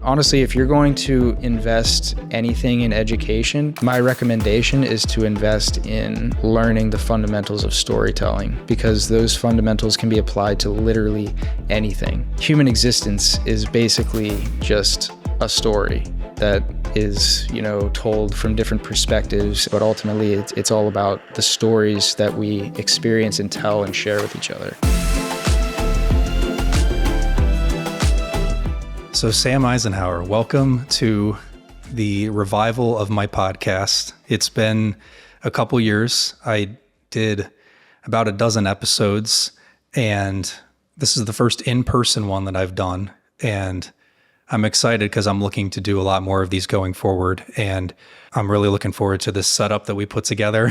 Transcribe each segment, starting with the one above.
Honestly, if you're going to invest anything in education, my recommendation is to invest in learning the fundamentals of storytelling, because those fundamentals can be applied to literally anything. Human existence is basically just a story that is, told from different perspectives, but ultimately it's all about the stories that we experience and tell and share with each other. So Sam Eisenhower, welcome to the revival of my podcast. It's been a couple years. I did about a dozen episodes, and this is the first in-person one that I've done. And I'm excited because I'm looking to do a lot more of these going forward. And I'm really looking forward to this setup that we put together.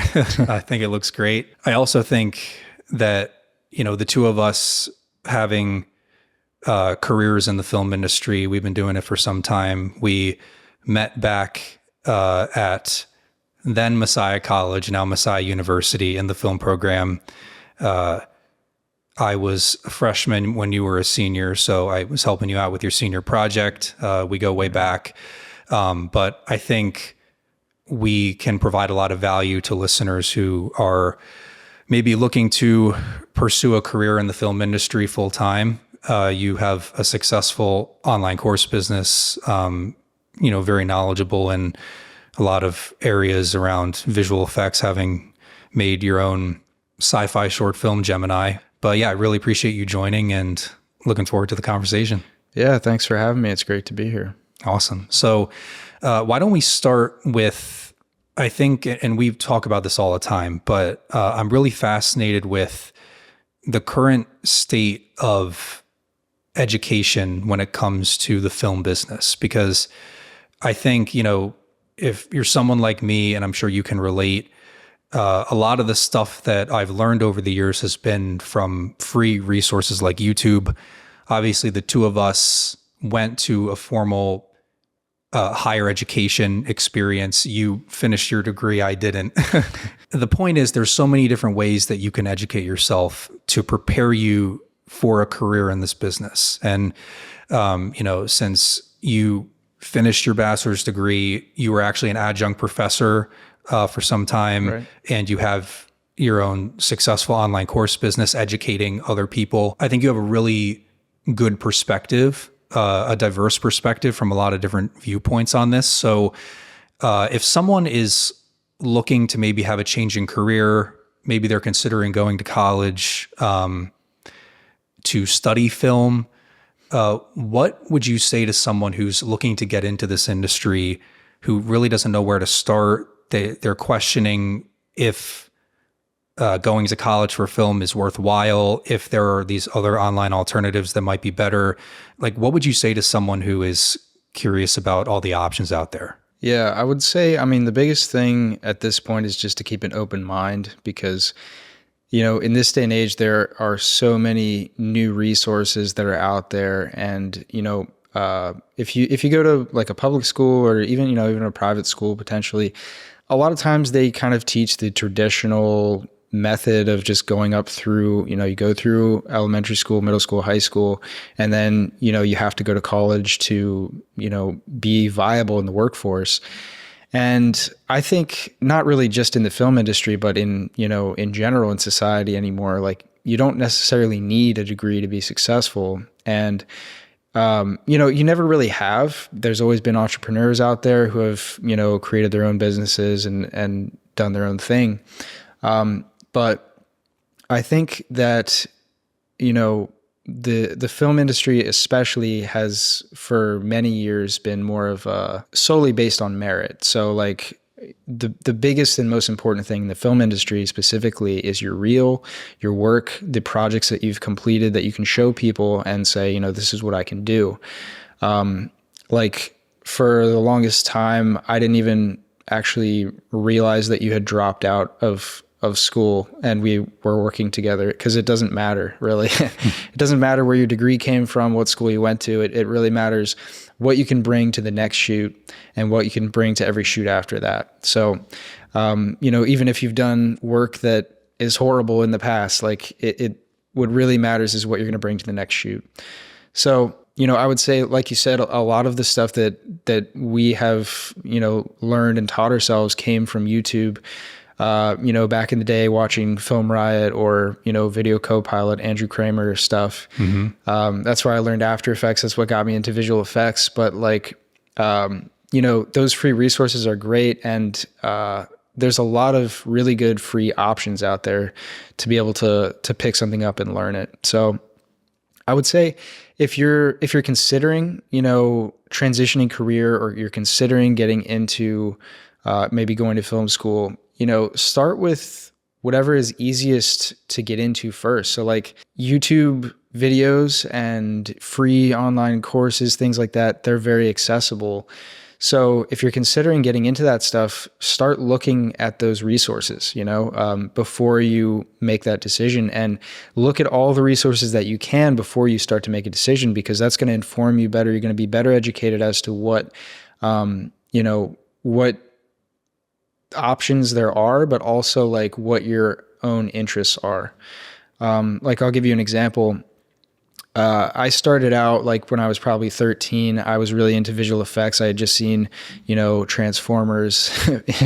I think it looks great. I also think that, the two of us having careers in the film industry. We've been doing it for some time. We met back at then Messiah College, now Messiah University, in the film program. I was a freshman when you were a senior, so I was helping you out with your senior project. We go way back. But I think we can provide a lot of value to listeners who are maybe looking to pursue a career in the film industry full time. You have a successful online course business, very knowledgeable in a lot of areas around visual effects, having made your own sci-fi short film, Gemini. But yeah, I really appreciate you joining and looking forward to the conversation. Yeah, thanks for having me. It's great to be here. Awesome. So why don't we start with, I think, and we talk about this all the time, but I'm really fascinated with the current state of education when it comes to the film business, because I think, if you're someone like me, and I'm sure you can relate, a lot of the stuff that I've learned over the years has been from free resources like YouTube. Obviously, the two of us went to a formal higher education experience. You finished your degree, I didn't. The point is, there's so many different ways that you can educate yourself to prepare you for a career in this business. And, since you finished your bachelor's degree, you were actually an adjunct professor for some time, right? And you have your own successful online course business educating other people. I think you have a really good perspective, a diverse perspective from a lot of different viewpoints on this. So if someone is looking to maybe have a change in career, maybe they're considering going to college, to study film, what would you say to someone who's looking to get into this industry, who really doesn't know where to start? They're questioning if going to college for film is worthwhile, if there are these other online alternatives that might be better. Like, what would you say to someone who is curious about all the options out there? Yeah, I would say, the biggest thing at this point is just to keep an open mind, because in this day and age, there are so many new resources that are out there. And, if you go to like a public school, or even a private school, potentially, a lot of times they kind of teach the traditional method of just going up through, you go through elementary school, middle school, high school, and then, you have to go to college to, be viable in the workforce. And I think not really just in the film industry, but in general in society anymore, like, you don't necessarily need a degree to be successful. And, you never really have. There's always been entrepreneurs out there who have, created their own businesses and done their own thing. But I think that, the film industry especially has for many years been more of solely based on merit. So like the biggest and most important thing in the film industry specifically is your reel, your work, the projects that you've completed that you can show people and say, this is what I can do. Like for the longest time, I didn't even actually realize that you had dropped out of school and we were working together, because it doesn't matter really. It doesn't matter where your degree came from, what school you went to. It really matters what you can bring to the next shoot and what you can bring to every shoot after that. So, even if you've done work that is horrible in the past, like what really matters is what you're going to bring to the next shoot. So I would say, like you said, a lot of the stuff that we have, learned and taught ourselves came from YouTube. Back in the day, watching Film Riot or, Video Copilot, Andrew Kramer stuff. That's where I learned After Effects. That's what got me into visual effects. But like, those free resources are great. And there's a lot of really good free options out there to be able to pick something up and learn it. So I would say if you're considering, transitioning career, or you're considering getting into maybe going to film school, start with whatever is easiest to get into first. So like YouTube videos and free online courses, things like that, they're very accessible. So if you're considering getting into that stuff, start looking at those resources, before you make that decision, and look at all the resources that you can before you start to make a decision, because that's going to inform you better. You're going to be better educated as to what options there are, but also like what your own interests are. Like I'll give you an example. I started out like when I was probably 13, I was really into visual effects. I had just seen, Transformers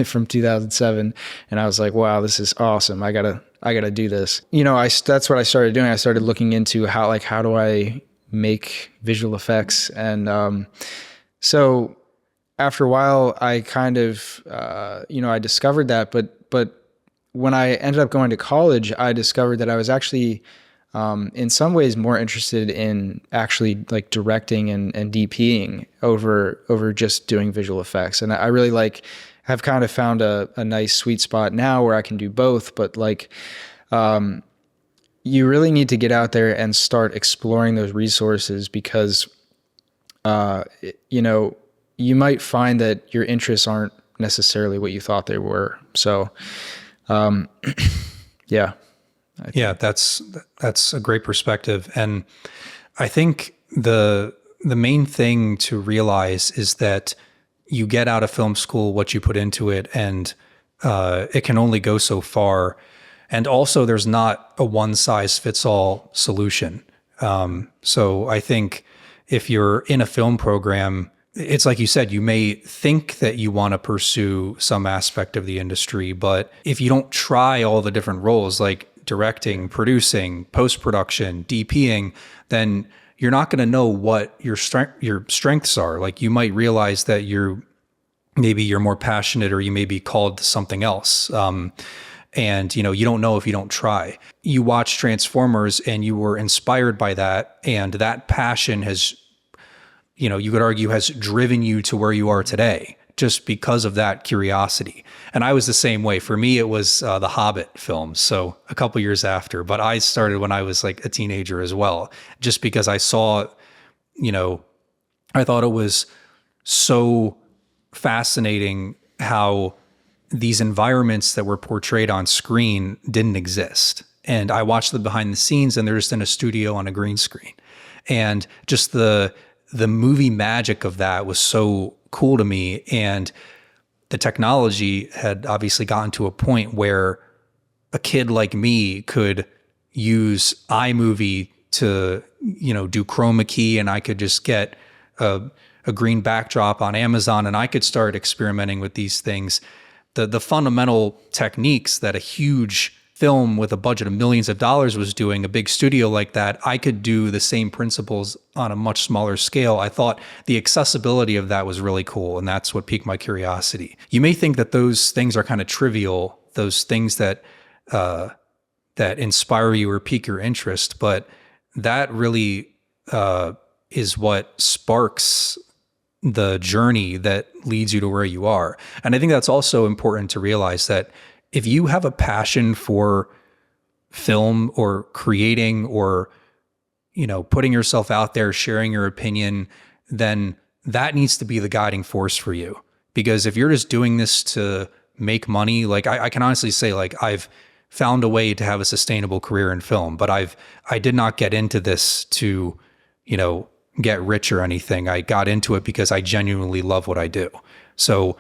from 2007. And I was like, wow, this is awesome. I gotta do this. That's what I started doing. I started looking into how do I make visual effects? And, so after a while I kind of, I discovered that, but when I ended up going to college, I discovered that I was actually, in some ways more interested in actually like directing and DPing over just doing visual effects. And I really have kind of found a nice sweet spot now where I can do both, but you really need to get out there and start exploring those resources, because, you might find that your interests aren't necessarily what you thought they were. So, yeah. Yeah, that's a great perspective. And I think the main thing to realize is that you get out of film school what you put into it, and it can only go so far. And also there's not a one size fits all solution. So I think if you're in a film program, it's like you said, you may think that you want to pursue some aspect of the industry, but if you don't try all the different roles, like directing, producing, post-production, DPing, then you're not going to know what your strengths are. Like you might realize that maybe you're more passionate, or you may be called to something else. And you don't know if you don't try. You watch Transformers and you were inspired by that, and that passion has, you could argue, has driven you to where you are today, just because of that curiosity. And I was the same way. For me, it was the Hobbit films, so a couple years after. But I started when I was like a teenager as well, just because I saw, I thought it was so fascinating how these environments that were portrayed on screen didn't exist. And I watched the behind the scenes, and they're just in a studio on a green screen. And just the movie magic of that was so cool to me. And the technology had obviously gotten to a point where a kid like me could use iMovie to, do chroma key, and I could just get a green backdrop on Amazon, and I could start experimenting with these things. The fundamental techniques that a huge film with a budget of millions of dollars was doing, a big studio like that, I could do the same principles on a much smaller scale. I thought the accessibility of that was really cool, and that's what piqued my curiosity. You may think that those things are kind of trivial, those things that inspire you or pique your interest, but that really is what sparks the journey that leads you to where you are. And I think that's also important to realize, that if you have a passion for film or creating, or, putting yourself out there, sharing your opinion, then that needs to be the guiding force for you. Because if you're just doing this to make money, like I can honestly say, like I've found a way to have a sustainable career in film, but I did not get into this to, get rich or anything. I got into it because I genuinely love what I do. So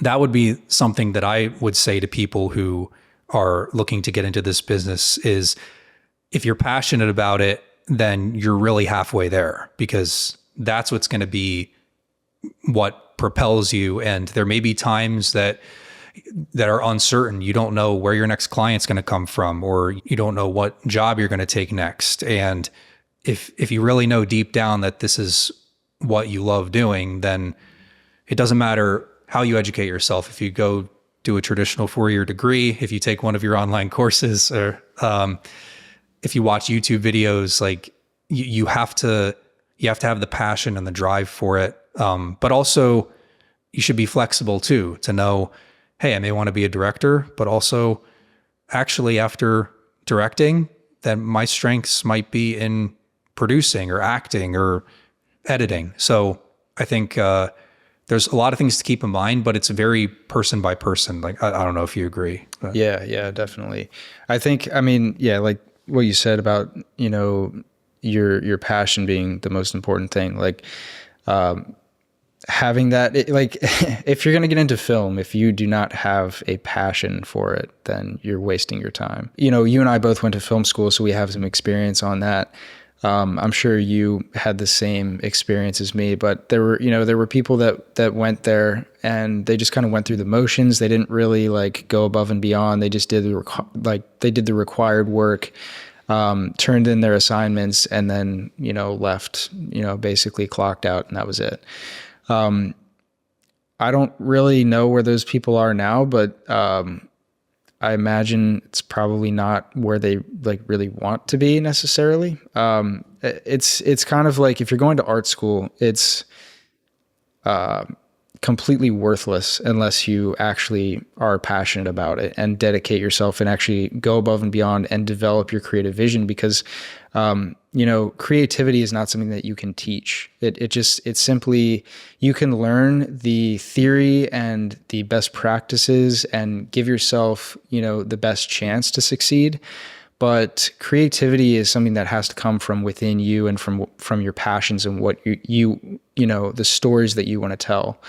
that would be something that I would say to people who are looking to get into this business is, if you're passionate about it, then you're really halfway there, because that's what's going to be what propels you. And there may be times that are uncertain. You don't know where your next client's going to come from, or you don't know what job you're going to take next. And if you really know deep down that this is what you love doing, then it doesn't matter how you educate yourself. If you go do a traditional 4-year degree, if you take one of your online courses, or if you watch YouTube videos, like you have to have the passion and the drive for it. But also you should be flexible too, to know, hey, I may want to be a director, but also actually after directing, then my strengths might be in producing or acting or editing. So I think there's a lot of things to keep in mind, but it's very person by person. Like, I don't know if you agree. But. Yeah, definitely. I think, I mean, yeah, like what you said about, you know, your passion being the most important thing. Like, having that, like, if you're going to get into film, if you do not have a passion for it, then you're wasting your time. You know, you and I both went to film school, so we have some experience on that. I'm sure you had the same experience as me, but there were people that went there and they just kind of went through the motions. They didn't really like go above and beyond. They just did the required work, turned in their assignments, and then, you know, left, you know, basically clocked out, and that was it. I don't really know where those people are now, but I imagine it's probably not where they like really want to be necessarily. It's kind of like if you're going to art school, it's completely worthless unless you actually are passionate about it and dedicate yourself and actually go above and beyond and develop your creative vision, because you know, creativity is not something that you can teach. It's simply, you can learn the theory and the best practices and give yourself, you know, the best chance to succeed. But creativity is something that has to come from within you and from your passions and what you know, the stories that you want to tell.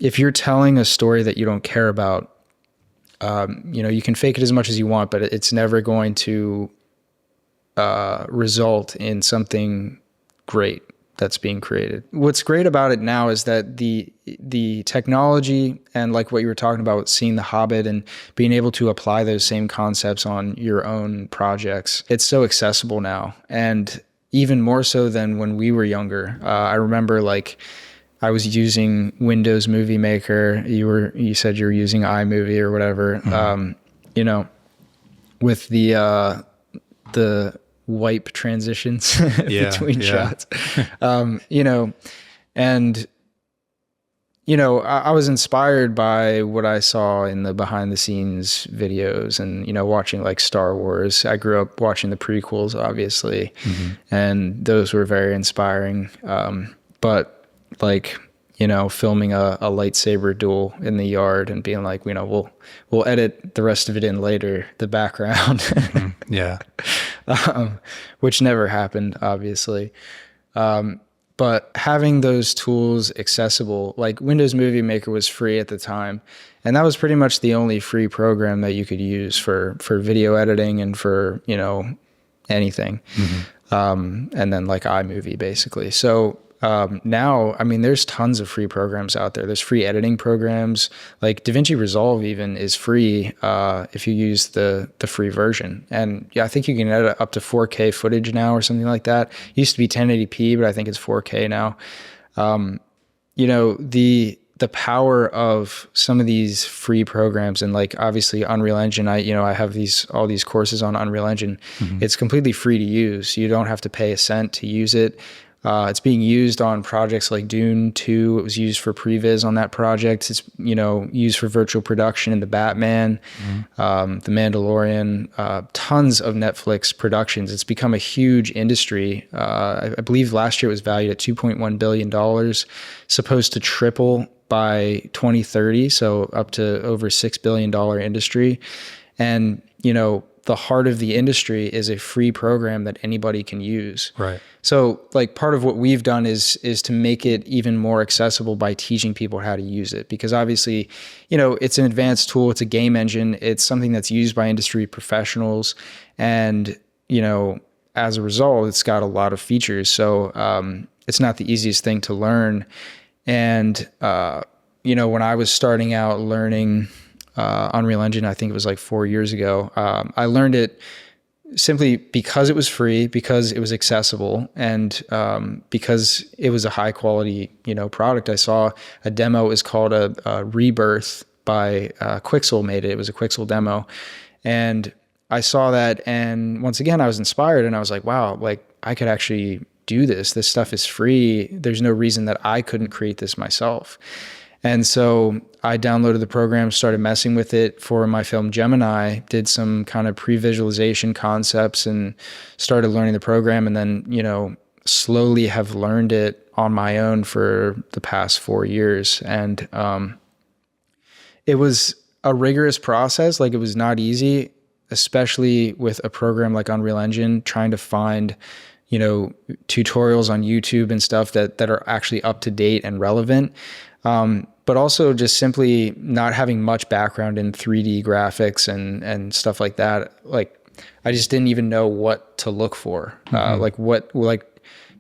If you're telling a story that you don't care about, you know, you can fake it as much as you want, but it's never going to result in something great that's being created. What's great about it now is that the technology and like what you were talking about, seeing The Hobbit and being able to apply those same concepts on your own projects, it's so accessible now. And even more so than when we were younger. I remember like I was using Windows Movie Maker. You said you were using iMovie or whatever. Mm-hmm. You know, with the wipe transitions between shots, you know, and, you know, I was inspired by what I saw in the behind the scenes videos and, you know, watching like Star Wars. I grew up watching the prequels, obviously, and those were very inspiring. But like, you know, filming a lightsaber duel in the yard and being like, you know, we'll edit the rest of it in later, the background. Yeah. Which never happened, obviously. But having those tools accessible, like Windows Movie Maker was free at the time, and that was pretty much the only free program that you could use for video editing and for, you know, anything. And then like iMovie, basically. So now, I mean, there's tons of free programs out there. There's free editing programs, like DaVinci Resolve even is free if you use the free version. And yeah, I think you can edit up to 4K footage now or something like that. It used to be 1080p, but I think it's 4K now. You know, the power of some of these free programs, and like obviously Unreal Engine, I have all these courses on Unreal Engine. It's completely free to use. You don't have to pay a cent to use it. It's being used on projects like Dune 2. It was used for previs on that project. It's, you know, used for virtual production in The Batman, The Mandalorian, tons of Netflix productions. It's become a huge industry. I believe last year it was valued at $2.1 billion, supposed to triple by 2030. So up to over $6 billion industry. And, you know, the heart of the industry is a free program that anybody can use. Right. So like part of what we've done is to make it even more accessible by teaching people how to use it, because obviously, you know, it's an advanced tool. It's a game engine. It's something that's used by industry professionals. And, you know, as a result, it's got a lot of features. So it's not the easiest thing to learn. And, when I was starting out learning Unreal Engine, I think it was like 4 years ago, I learned it simply because it was free, because it was accessible, and because it was a high quality, product. I saw a demo. It was called a Rebirth by Quixel made it. It was a Quixel demo. And I saw that, and once again, I was inspired, and I was like, wow, like I could actually do this. This stuff is free. There's no reason that I couldn't create this myself. And so I downloaded the program, started messing with it for my film Gemini, did some kind of pre-visualization concepts and started learning the program, and then, slowly have learned it on my own for the past 4 years. And it was a rigorous process. Like, it was not easy, especially with a program like Unreal Engine, trying to find tutorials on YouTube and stuff that are actually up to date and relevant. But also just simply not having much background in 3D graphics and stuff like that. Like, I just didn't even know what to look for.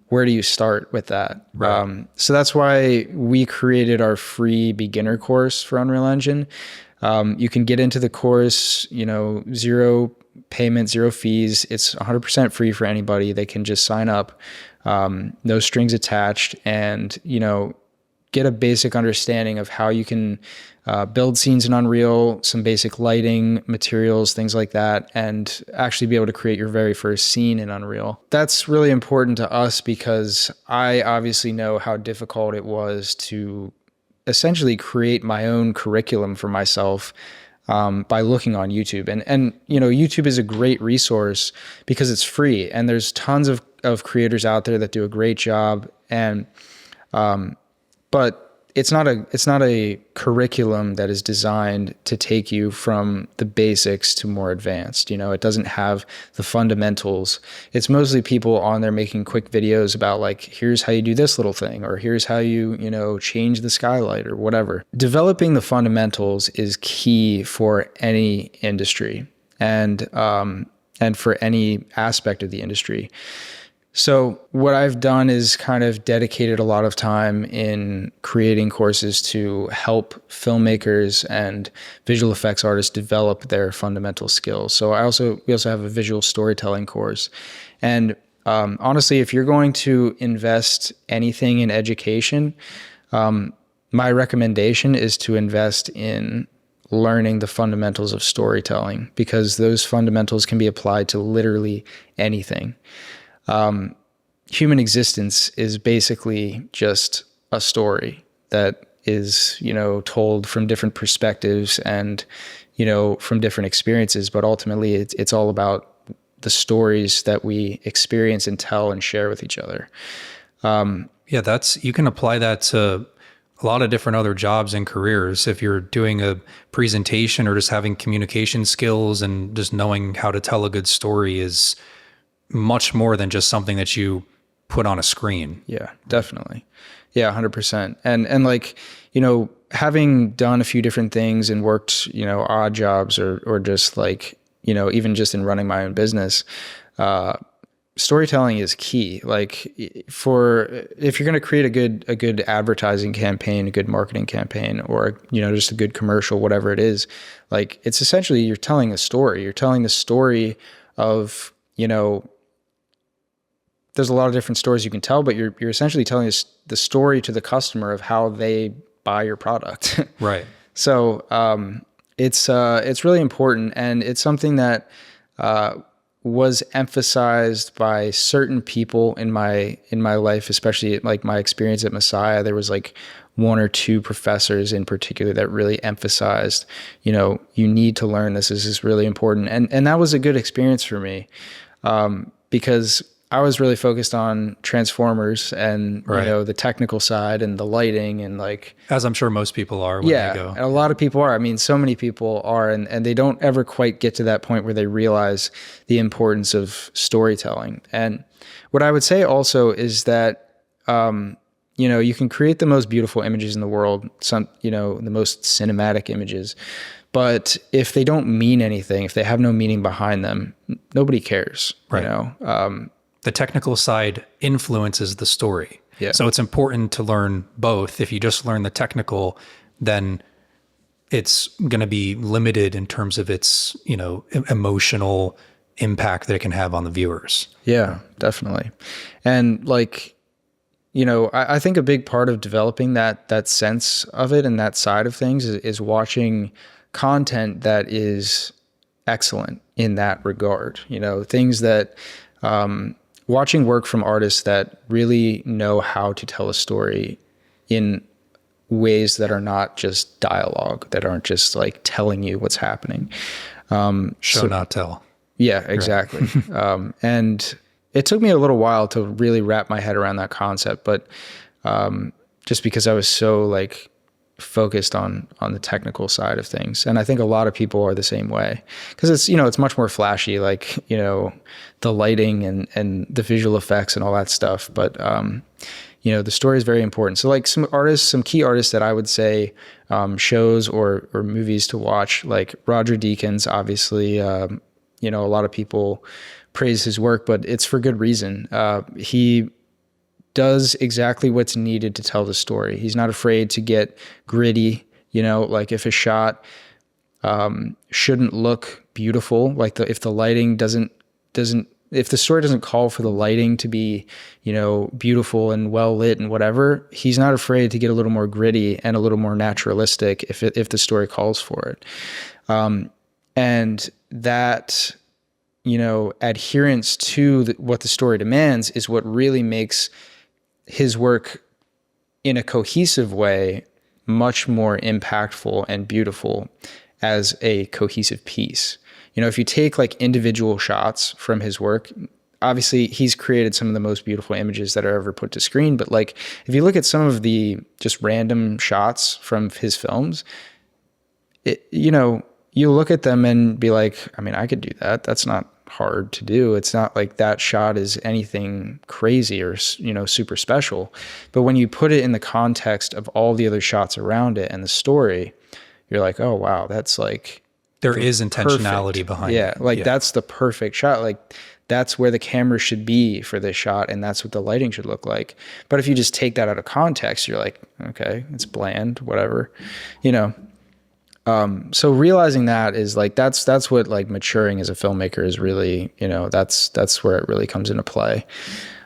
Where do you start with that? Right. So that's why we created our free beginner course for Unreal Engine. You can get into the course, zero payment, zero fees. It's 100% free for anybody. They can just sign up, no strings attached, and, get a basic understanding of how you can build scenes in Unreal, some basic lighting, materials, things like that, and actually be able to create your very first scene in Unreal. That's really important to us because I obviously know how difficult it was to essentially create my own curriculum for myself by looking on YouTube. And YouTube is a great resource because it's free, and there's tons of creators out there that do a great job. And but it's not a curriculum that is designed to take you from the basics to more advanced. It doesn't have the fundamentals. It's mostly people on there making quick videos about, like, here's how you do this little thing, or here's how you, change the skylight or whatever. Developing the fundamentals is key for any industry and for any aspect of the industry. So what I've done is kind of dedicated a lot of time in creating courses to help filmmakers and visual effects artists develop their fundamental skills. So we also have a visual storytelling course. And honestly, if you're going to invest anything in education, my recommendation is to invest in learning the fundamentals of storytelling, because those fundamentals can be applied to literally anything. Human existence is basically just a story that is, told from different perspectives and, from different experiences. But ultimately, it's all about the stories that we experience and tell and share with each other. You can apply that to a lot of different other jobs and careers. If you're doing a presentation or just having communication skills and just knowing how to tell a good story is much more than just something that you put on a screen. Yeah, definitely. Yeah, 100%. And like, having done a few different things and worked, odd jobs or just like, even just in running my own business, storytelling is key. Like, if you're going to create a good advertising campaign, a good marketing campaign, or, just a good commercial, whatever it is, like, it's essentially, you're telling a story. You're telling the story of, there's a lot of different stories you can tell, but you're essentially telling us the story to the customer of how they buy your product. Right. So it's really important, and it's something that was emphasized by certain people in my life, especially like my experience at Messiah. There was like one or two professors in particular that really emphasized, you need to learn this. This is really important, and that was a good experience for me, because I was really focused on Transformers and, right, the technical side and the lighting and like... As I'm sure most people are when they go. And a lot of people are. I mean, so many people are, and they don't ever quite get to that point where they realize the importance of storytelling. And what I would say also is that, you can create the most beautiful images in the world, the most cinematic images, but if they don't mean anything, if they have no meaning behind them, nobody cares, Right. The technical side influences the story. Yeah. So it's important to learn both. If you just learn the technical, then it's going to be limited in terms of its, emotional impact that it can have on the viewers. Yeah, definitely. And like, I think a big part of developing that sense of it and that side of things is watching content that is excellent in that regard. Things that, watching work from artists that really know how to tell a story in ways that are not just dialogue, that aren't just like telling you what's happening. Show, not tell. Yeah, exactly. Right. And it took me a little while to really wrap my head around that concept, but just because I was so like focused on the technical side of things. And I think a lot of people are the same way, because it's much more flashy, like, the lighting and the visual effects and all that stuff. But, the story is very important. So like some key artists that I would say, shows or movies to watch, like Roger Deakins, obviously, a lot of people praise his work, but it's for good reason. He does exactly what's needed to tell the story. He's not afraid to get gritty, like if a shot shouldn't look beautiful, like if the lighting if the story doesn't call for the lighting to be, beautiful and well lit and whatever, he's not afraid to get a little more gritty and a little more naturalistic if the story calls for it. And that, adherence to what the story demands is what really makes his work in a cohesive way much more impactful and beautiful as a cohesive piece. If you take like individual shots from his work, obviously he's created some of the most beautiful images that are ever put to screen. But like, if you look at some of the just random shots from his films, you look at them and be like, I mean, I could do that. That's not hard to do. It's not like that shot is anything crazy or, super special. But when you put it in the context of all the other shots around it and the story, you're like, oh, wow, that's like, there is intentionality perfect. Behind it. it. Like that's the perfect shot. Like that's where the camera should be for this shot, and that's what the lighting should look like. But if you just take that out of context, you're like, okay, it's bland, whatever, So realizing that is like, that's what like maturing as a filmmaker is really, that's where it really comes into play,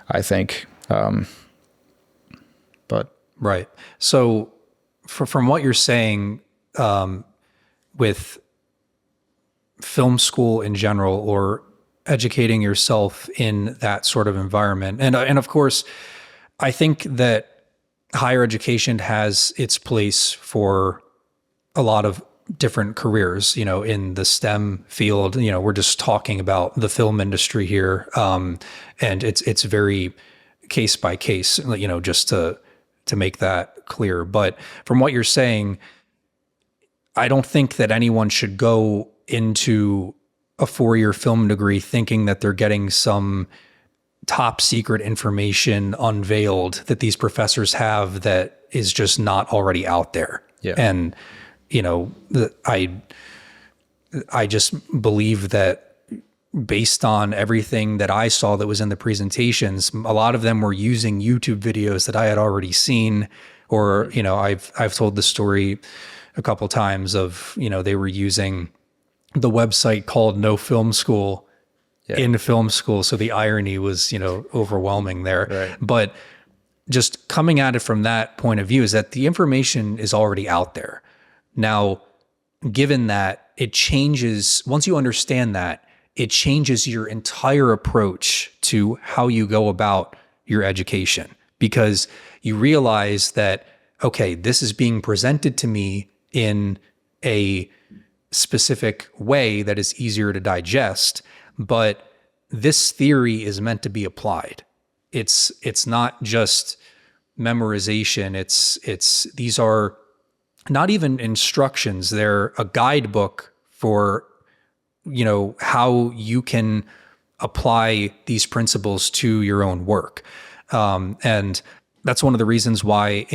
I think. But right. So from what you're saying, with film school in general, or educating yourself in that sort of environment. And of course, I think that higher education has its place for a lot of different careers, in the STEM field. We're just talking about the film industry here. And it's very case by case, just to make that clear. But from what you're saying, I don't think that anyone should go into a 4-year film degree thinking that they're getting some top secret information unveiled that these professors have that is just not already out there. Yeah. And, I just believe that based on everything that I saw that was in the presentations, a lot of them were using YouTube videos that I had already seen, or, I've told the story a couple times of, they were using the website called No Film School in film school. So the irony was, overwhelming there. Right. But just coming at it from that point of view is that the information is already out there. Now, given that, it changes, once you understand that, it changes your entire approach to how you go about your education, because you realize that, okay, this is being presented to me in a specific way that is easier to digest, but this theory is meant to be applied. It's not just memorization. These are not even instructions. They're a guidebook for, how you can apply these principles to your own work. And that's one of the reasons why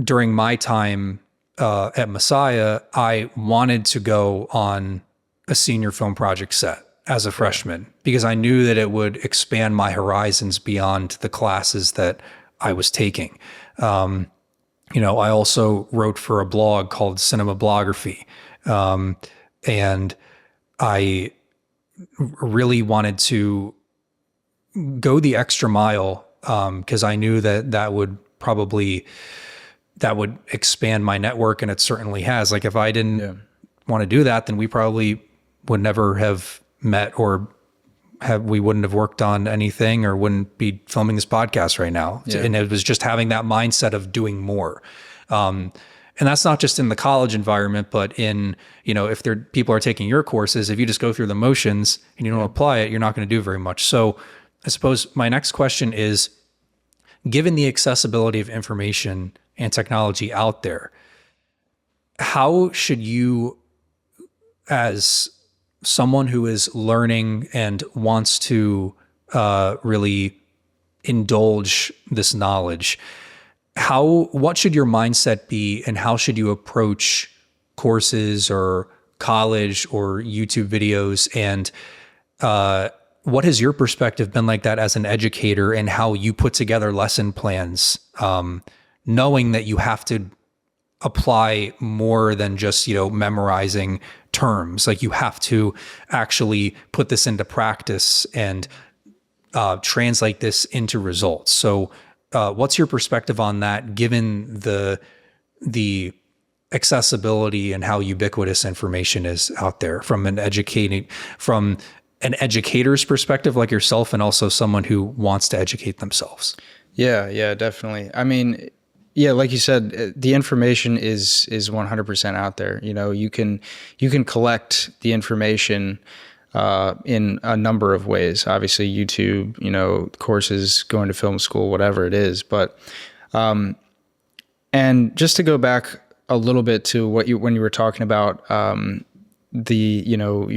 during my time at Messiah, I wanted to go on a senior film project set as a freshman because I knew that it would expand my horizons beyond the classes that I was taking. I also wrote for a blog called Cinema Bloggraphy. And I really wanted to go the extra mile because I knew that would expand my network, and it certainly has. Like if I didn't want to do that, then we probably would never have met, or we wouldn't have worked on anything, or wouldn't be filming this podcast right now. Yeah. And it was just having that mindset of doing more. And that's not just in the college environment, but in, if people are taking your courses, if you just go through the motions and you don't apply it, you're not going to do very much. So I suppose my next question is, given the accessibility of information and technology out there, how should you, as someone who is learning and wants to really indulge this knowledge, what should your mindset be, and how should you approach courses or college or YouTube videos? And what has your perspective been like that as an educator, and how you put together lesson plans, knowing that you have to apply more than just, memorizing terms? Like you have to actually put this into practice and translate this into results. So what's your perspective on that, given the accessibility and how ubiquitous information is out there from an educator's perspective like yourself, and also someone who wants to educate themselves? Yeah, definitely. I mean, yeah, like you said, the information is 100% out there. You can collect the information in a number of ways. Obviously, YouTube, courses, going to film school, whatever it is. But and just to go back a little bit to when you were talking about you're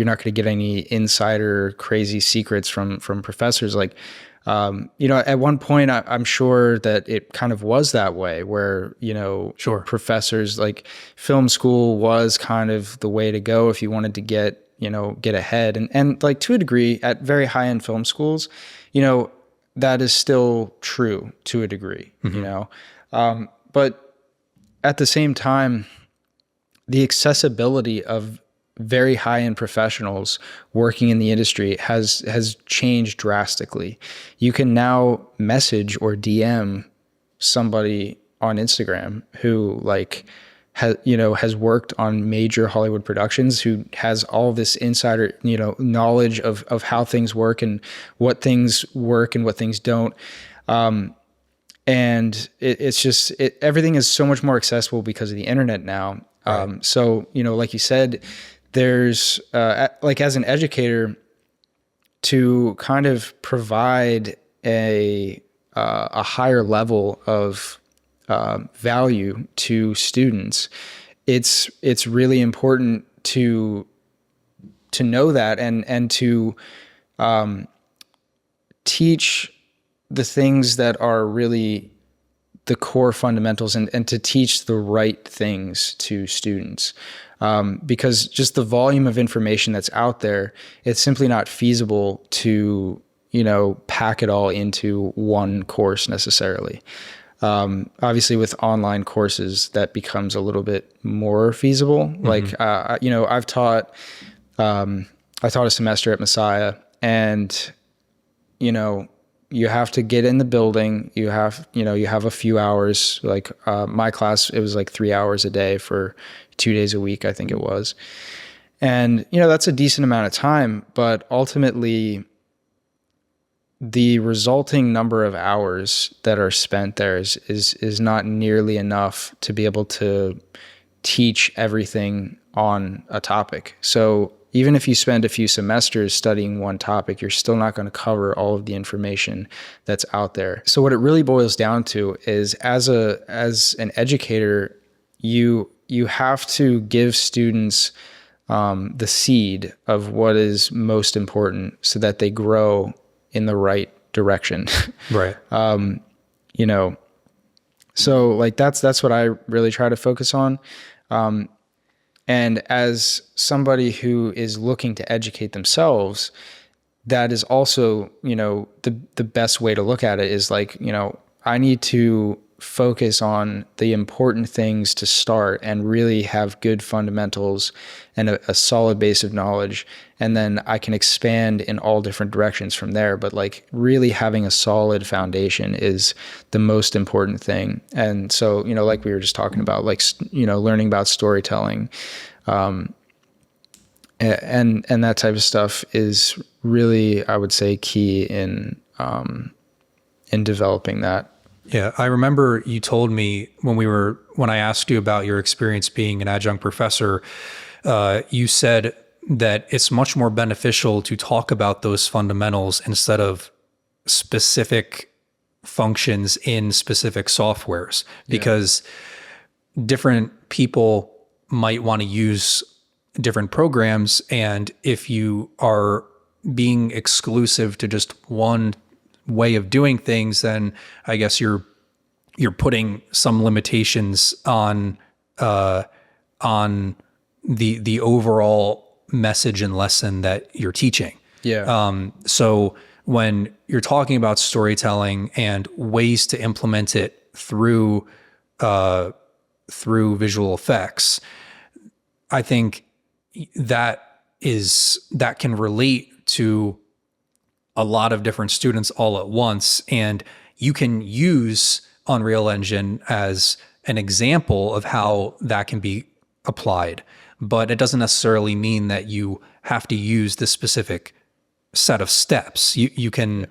not going to get any insider crazy secrets from professors. Like, at one point, I'm sure that it kind of was that way, where, Sure, professors, like film school was kind of the way to go if you wanted to get ahead. And like to a degree at very high end film schools, that is still true to a degree, but at the same time, the accessibility of very high-end professionals working in the industry has changed drastically. You can now message or DM somebody on Instagram who has worked on major Hollywood productions, who has all this insider knowledge of how things work and what things work and what things don't. And it's just everything is so much more accessible because of the internet now. Right. So like you said, there's as an educator, to kind of provide a higher level of value to students, it's really important to know that and to teach the things that are really the core fundamentals, and to teach the right things to students. Because just the volume of information that's out there, it's simply not feasible to, pack it all into one course necessarily. Obviously with online courses, that becomes a little bit more feasible. Mm-hmm. Like, I taught a semester at Messiah, and, you have to get in the building. You have a few hours, like, my class, it was like 3 hours a day for 2 days a week, I think it was. And, that's a decent amount of time, but ultimately the resulting number of hours that are spent there is not nearly enough to be able to teach everything on a topic. So even if you spend a few semesters studying one topic, you're still not going to cover all of the information that's out there. So what it really boils down to is, as an educator, you have to give students the seed of what is most important so that they grow in the right direction. Right. you know, so like that's what I really try to focus on. And as somebody who is looking to educate themselves, that is also, the best way to look at it is like, I need to focus on the important things to start and really have good fundamentals and a solid base of knowledge. And then I can expand in all different directions from there. But like really having a solid foundation is the most important thing. And so, like we were just talking about, like, learning about storytelling, and that type of stuff is really, I would say, key in developing that. Yeah, I remember you told me when I asked you about your experience being an adjunct professor, you said that it's much more beneficial to talk about those fundamentals instead of specific functions in specific softwares, because different people might want to use different programs. And if you are being exclusive to just one way of doing things, then I guess you're putting some limitations on the overall message and lesson that you're teaching. Yeah. So when you're talking about storytelling and ways to implement it through visual effects, I think that can relate to a lot of different students all at once. And you can use Unreal Engine as an example of how that can be applied, but it doesn't necessarily mean that you have to use the specific set of steps. You can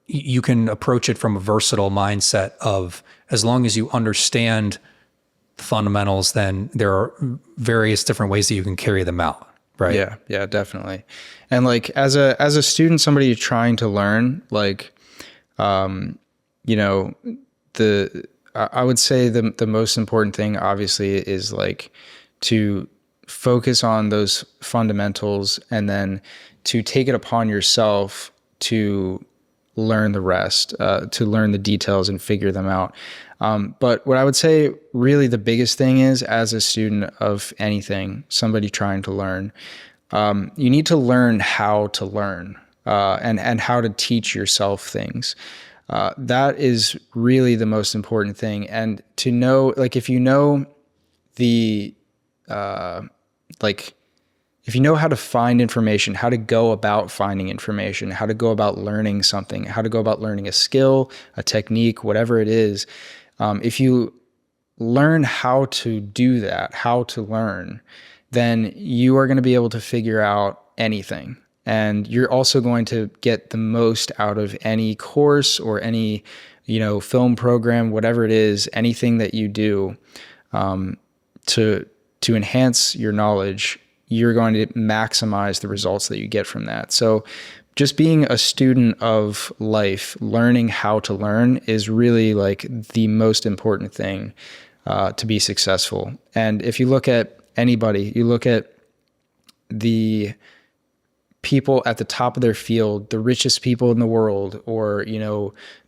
you can approach it from a versatile mindset of, as long as you understand fundamentals, then there are various different ways that you can carry them out. Right. Yeah, definitely. And like as a student, somebody trying to learn, like, I would say the most important thing obviously is like to focus on those fundamentals and then to take it upon yourself to learn the rest, to learn the details and figure them out. But what I would say really the biggest thing is, as a student of anything, somebody trying to learn, you need to learn how to learn, and how to teach yourself things. That is really the most important thing. And to know, like, if you know if you know how to find information, how to go about finding information, how to go about learning something, how to go about learning a skill, a technique, whatever it is, if you learn how to do that, how to learn, then you are going to be able to figure out anything. And you're also going to get the most out of any course or any, film program, whatever it is, anything that you do, to enhance your knowledge. You're going to maximize the results that you get from that. So just being a student of life, learning how to learn is really like the most important thing to be successful. And if you look at anybody, you look at the people at the top of their field, the richest people in the world, or,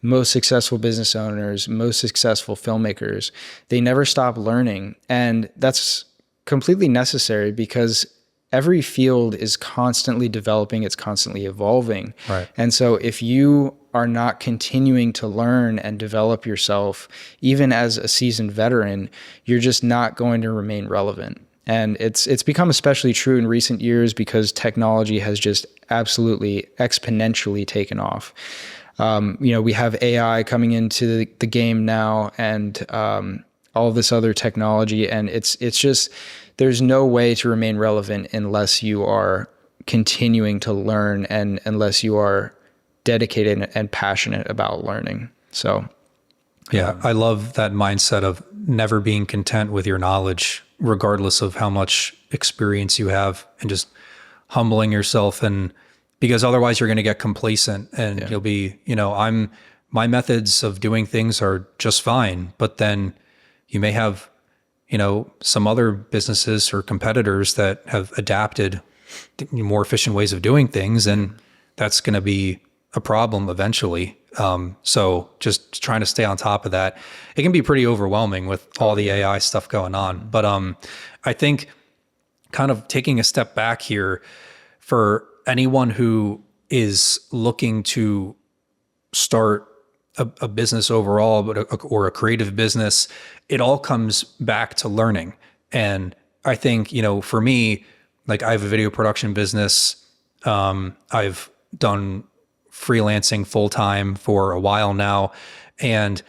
most successful business owners, most successful filmmakers, they never stop learning. And that's completely necessary because every field is constantly developing, it's constantly evolving. Right. And so if you are not continuing to learn and develop yourself, even as a seasoned veteran, you're just not going to remain relevant. And it's become especially true in recent years because technology has just absolutely exponentially taken off. We have AI coming into the game now, and all this other technology, and it's just, there's no way to remain relevant unless you are continuing to learn and unless you are dedicated and passionate about learning. So yeah, I love that mindset of never being content with your knowledge, regardless of how much experience you have, and just humbling yourself. And because otherwise you're going to get complacent and you'll be, my methods of doing things are just fine. But then you may have, some other businesses or competitors that have adapted more efficient ways of doing things. And that's going to be a problem eventually. So just trying to stay on top of that. It can be pretty overwhelming with all the AI stuff going on. But I think kind of taking a step back here for anyone who is looking to start a business overall, or a creative business, it all comes back to learning. And I think, for me, like I have a video production business. I've done freelancing full time for a while now. And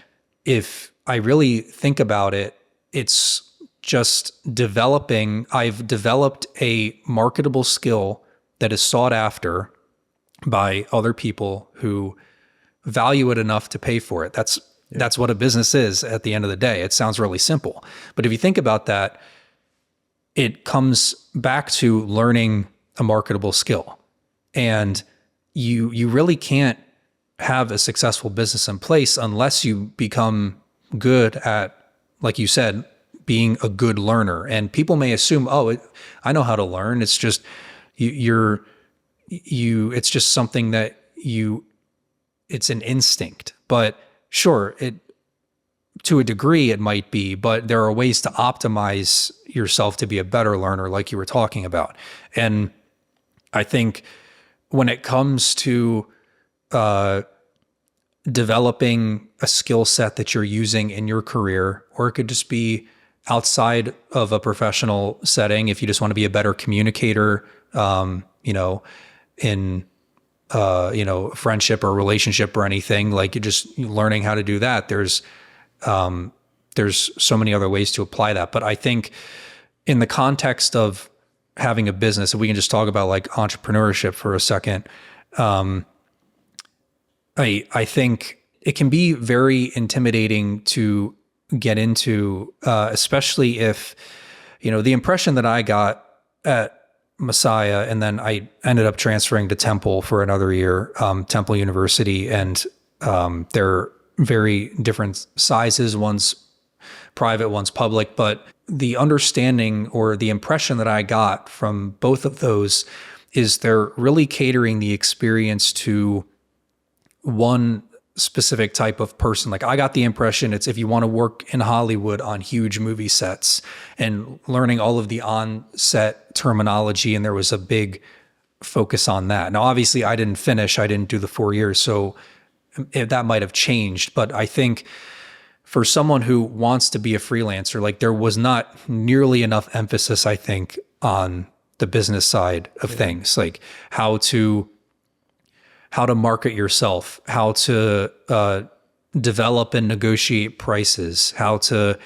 if I really think about it, it's just I've developed a marketable skill that is sought after by other people who value it enough to pay for it. That's what a business is at the end of the day. It sounds really simple, but if you think about that, it comes back to learning a marketable skill. And you really can't have a successful business in place unless you become good at, like you said, being a good learner. And people may assume, I know how to learn. It's just it's just something that it's an instinct. But sure, to a degree it might be, but there are ways to optimize yourself to be a better learner, like you were talking about. And I think when it comes to developing a skill set that you're using in your career, or it could just be outside of a professional setting, if you just want to be a better communicator, in friendship or relationship or anything, like you're just learning how to do that. There's so many other ways to apply that. But I think in the context of having a business, if we can just talk about like entrepreneurship for a second, I think it can be very intimidating to get into, especially if, the impression that I got at Messiah, and then I ended up transferring to Temple for another year, Temple University, and they're very different sizes. One's private, one's public, but the understanding or the impression that I got from both of those is they're really catering the experience to one specific type of person. Like I got the impression it's if you want to work in Hollywood on huge movie sets and learning all of the on-set terminology, and there was a big focus on that. Now, obviously I didn't do the 4 years, so that might have changed. But I think for someone who wants to be a freelancer, like there was not nearly enough emphasis, I think, on the business side of things, like how to market yourself, how to develop and negotiate prices, how to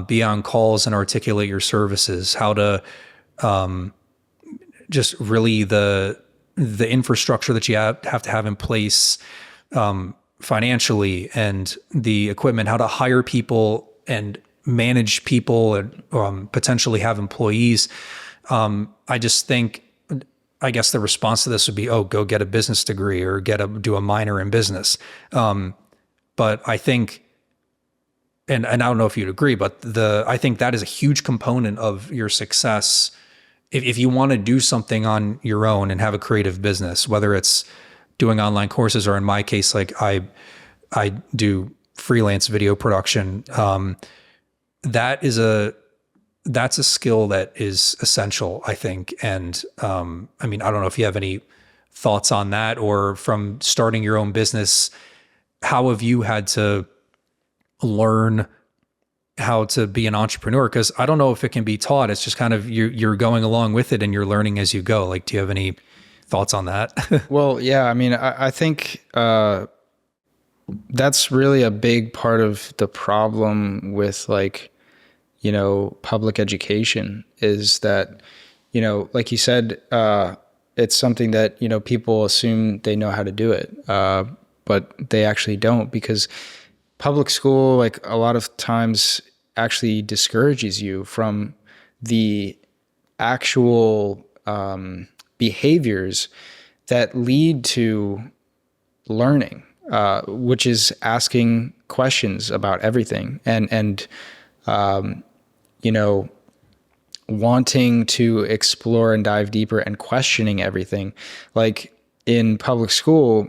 be on calls and articulate your services, how to just really the infrastructure that you have to have in place financially, and the equipment, how to hire people and manage people, and potentially have employees. I just think, I guess the response to this would be, go get a business degree or do a minor in business. But I think, and I don't know if you'd agree, but I think that is a huge component of your success. If you want to do something on your own and have a creative business, whether it's doing online courses, or in my case, like I do freelance video production, that's a skill that is essential, I think. And I don't know if you have any thoughts on that, or from starting your own business, how have you had to learn how to be an entrepreneur? Because I don't know if it can be taught. It's just kind of you're going along with it and you're learning as you go. Like, do you have any thoughts on that? Well, yeah, I think that's really a big part of the problem with public education, is that, like you said, it's something that, people assume they know how to do it, but they actually don't, because public school, like a lot of times, actually discourages you from the actual behaviors that lead to learning, which is asking questions about everything, and wanting to explore and dive deeper and questioning everything. Like in public school,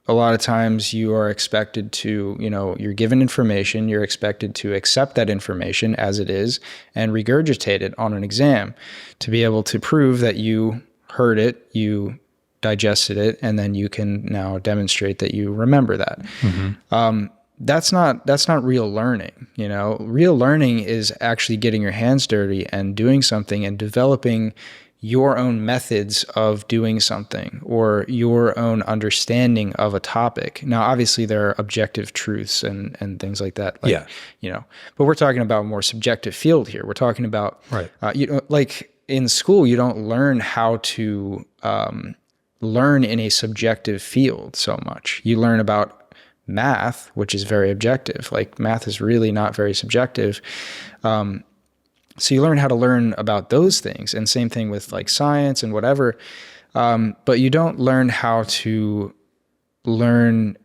a lot of times you are expected to, you're given information, you're expected to accept that information as it is and regurgitate it on an exam to be able to prove that you heard it, you digested it, and then you can now demonstrate that you remember that. That's not real learning. Real learning is actually getting your hands dirty and doing something and developing your own methods of doing something or your own understanding of a topic. Now, obviously there are objective truths and things like that. But we're talking about a more subjective field here. We're talking about, right. Like in school, you don't learn how to learn in a subjective field so much. You learn about math, which is very objective. Like math is really not very subjective. So you learn how to learn about those things, and same thing with like science and whatever. But you don't learn how to learn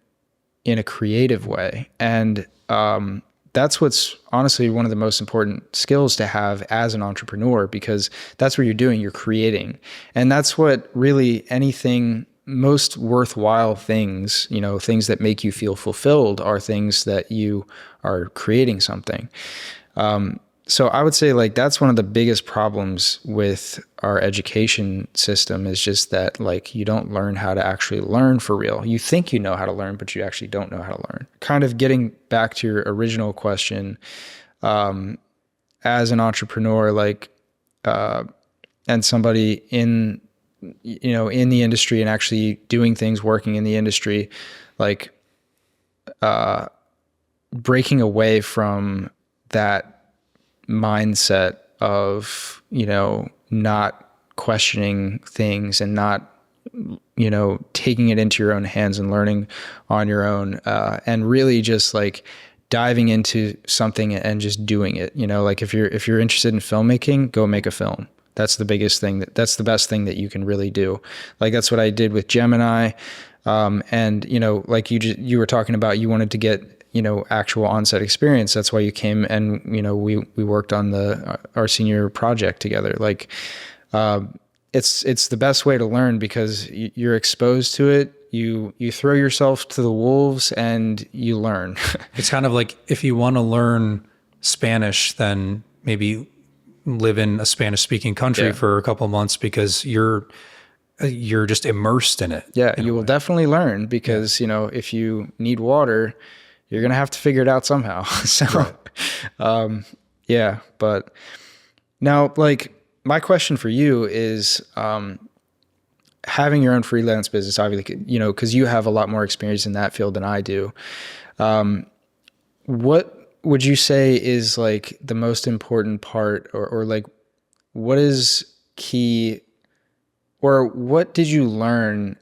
in a creative way. And that's what's honestly one of the most important skills to have as an entrepreneur, because that's what you're doing. You're creating. And that's what really most worthwhile things, things that make you feel fulfilled are things that you are creating something. So I would say like that's one of the biggest problems with our education system is just that like you don't learn how to actually learn for real. You think you know how to learn, but you actually don't know how to learn. Kind of getting back to your original question, as an entrepreneur, like, and somebody in the industry and actually doing things, working in the industry, like, breaking away from that mindset of, not questioning things and not, taking it into your own hands and learning on your own, and really just like diving into something and just doing it. Like if you're interested in filmmaking, go make a film. That's the biggest thing. That's the best thing that you can really do. Like that's what I did with Gemini. And like you were talking about, you wanted to get, actual on-set experience. That's why you came and, we worked on our senior project together. Like, it's the best way to learn because you're exposed to it. You throw yourself to the wolves and you learn. It's kind of like if you want to learn Spanish, then maybe live in a Spanish speaking country for a couple of months because you're just immersed in it. Yeah. You will definitely learn because, if you need water, you're going to have to figure it out somehow. So, right. But now, like, my question for you is, having your own freelance business, obviously, because you have a lot more experience in that field than I do. What would you say is like the most important part or like what is key, or what did you learn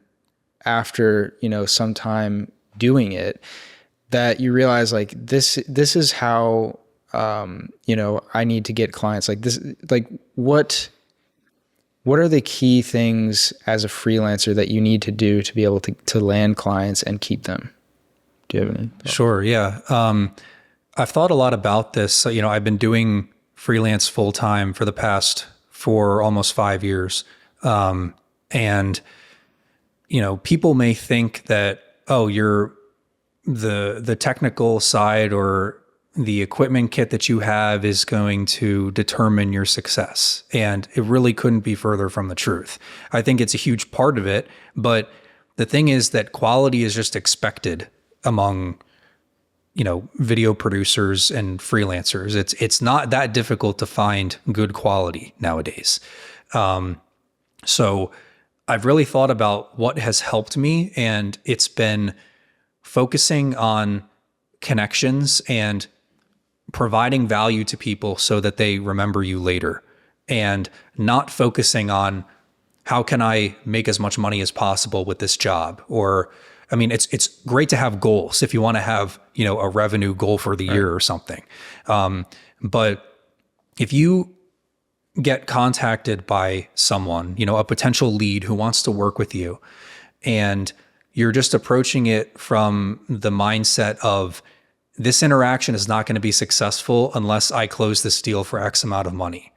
after, some time doing it, that you realize like this is how, I need to get clients like this. Like what are the key things as a freelancer that you need to do to be able to land clients and keep them? Do you have any thoughts? Sure. Yeah. I've thought a lot about this. I've been doing freelance full time for almost 5 years. And people may think that, oh, you're the technical side or the equipment kit that you have is going to determine your success. And it really couldn't be further from the truth. I think it's a huge part of it, but the thing is that quality is just expected among, video producers and freelancers. It's not that difficult to find good quality nowadays. So I've really thought about what has helped me, and it's been focusing on connections and providing value to people so that they remember you later, and not focusing on how can I make as much money as possible with this job. Or, it's great to have goals if you want to have, a revenue goal for the year or something. But if you get contacted by someone, a potential lead who wants to work with you, and you're just approaching it from the mindset of this interaction is not going to be successful unless I close this deal for X amount of money.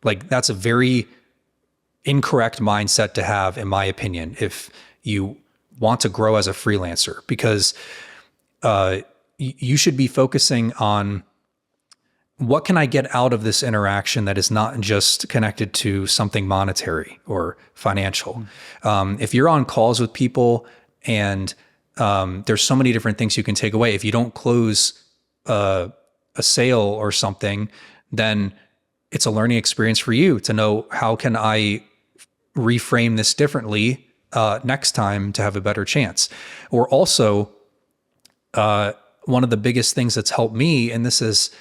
Like that's a very incorrect mindset to have, in my opinion. If you want to grow as a freelancer, because you should be focusing on what can I get out of this interaction that is not just connected to something monetary or financial. If you're on calls with people and there's so many different things you can take away. If you don't close a sale or something, then it's a learning experience for you to know, how can I reframe this differently next time to have a better chance? Or also, one of the biggest things that's helped me, and this has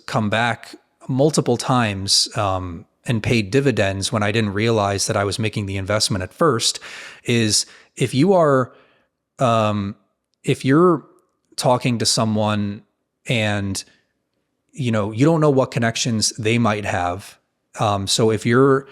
come back multiple times and paid dividends when I didn't realize that I was making the investment at first, is if you're talking to someone and you don't know what connections they might have. So if you're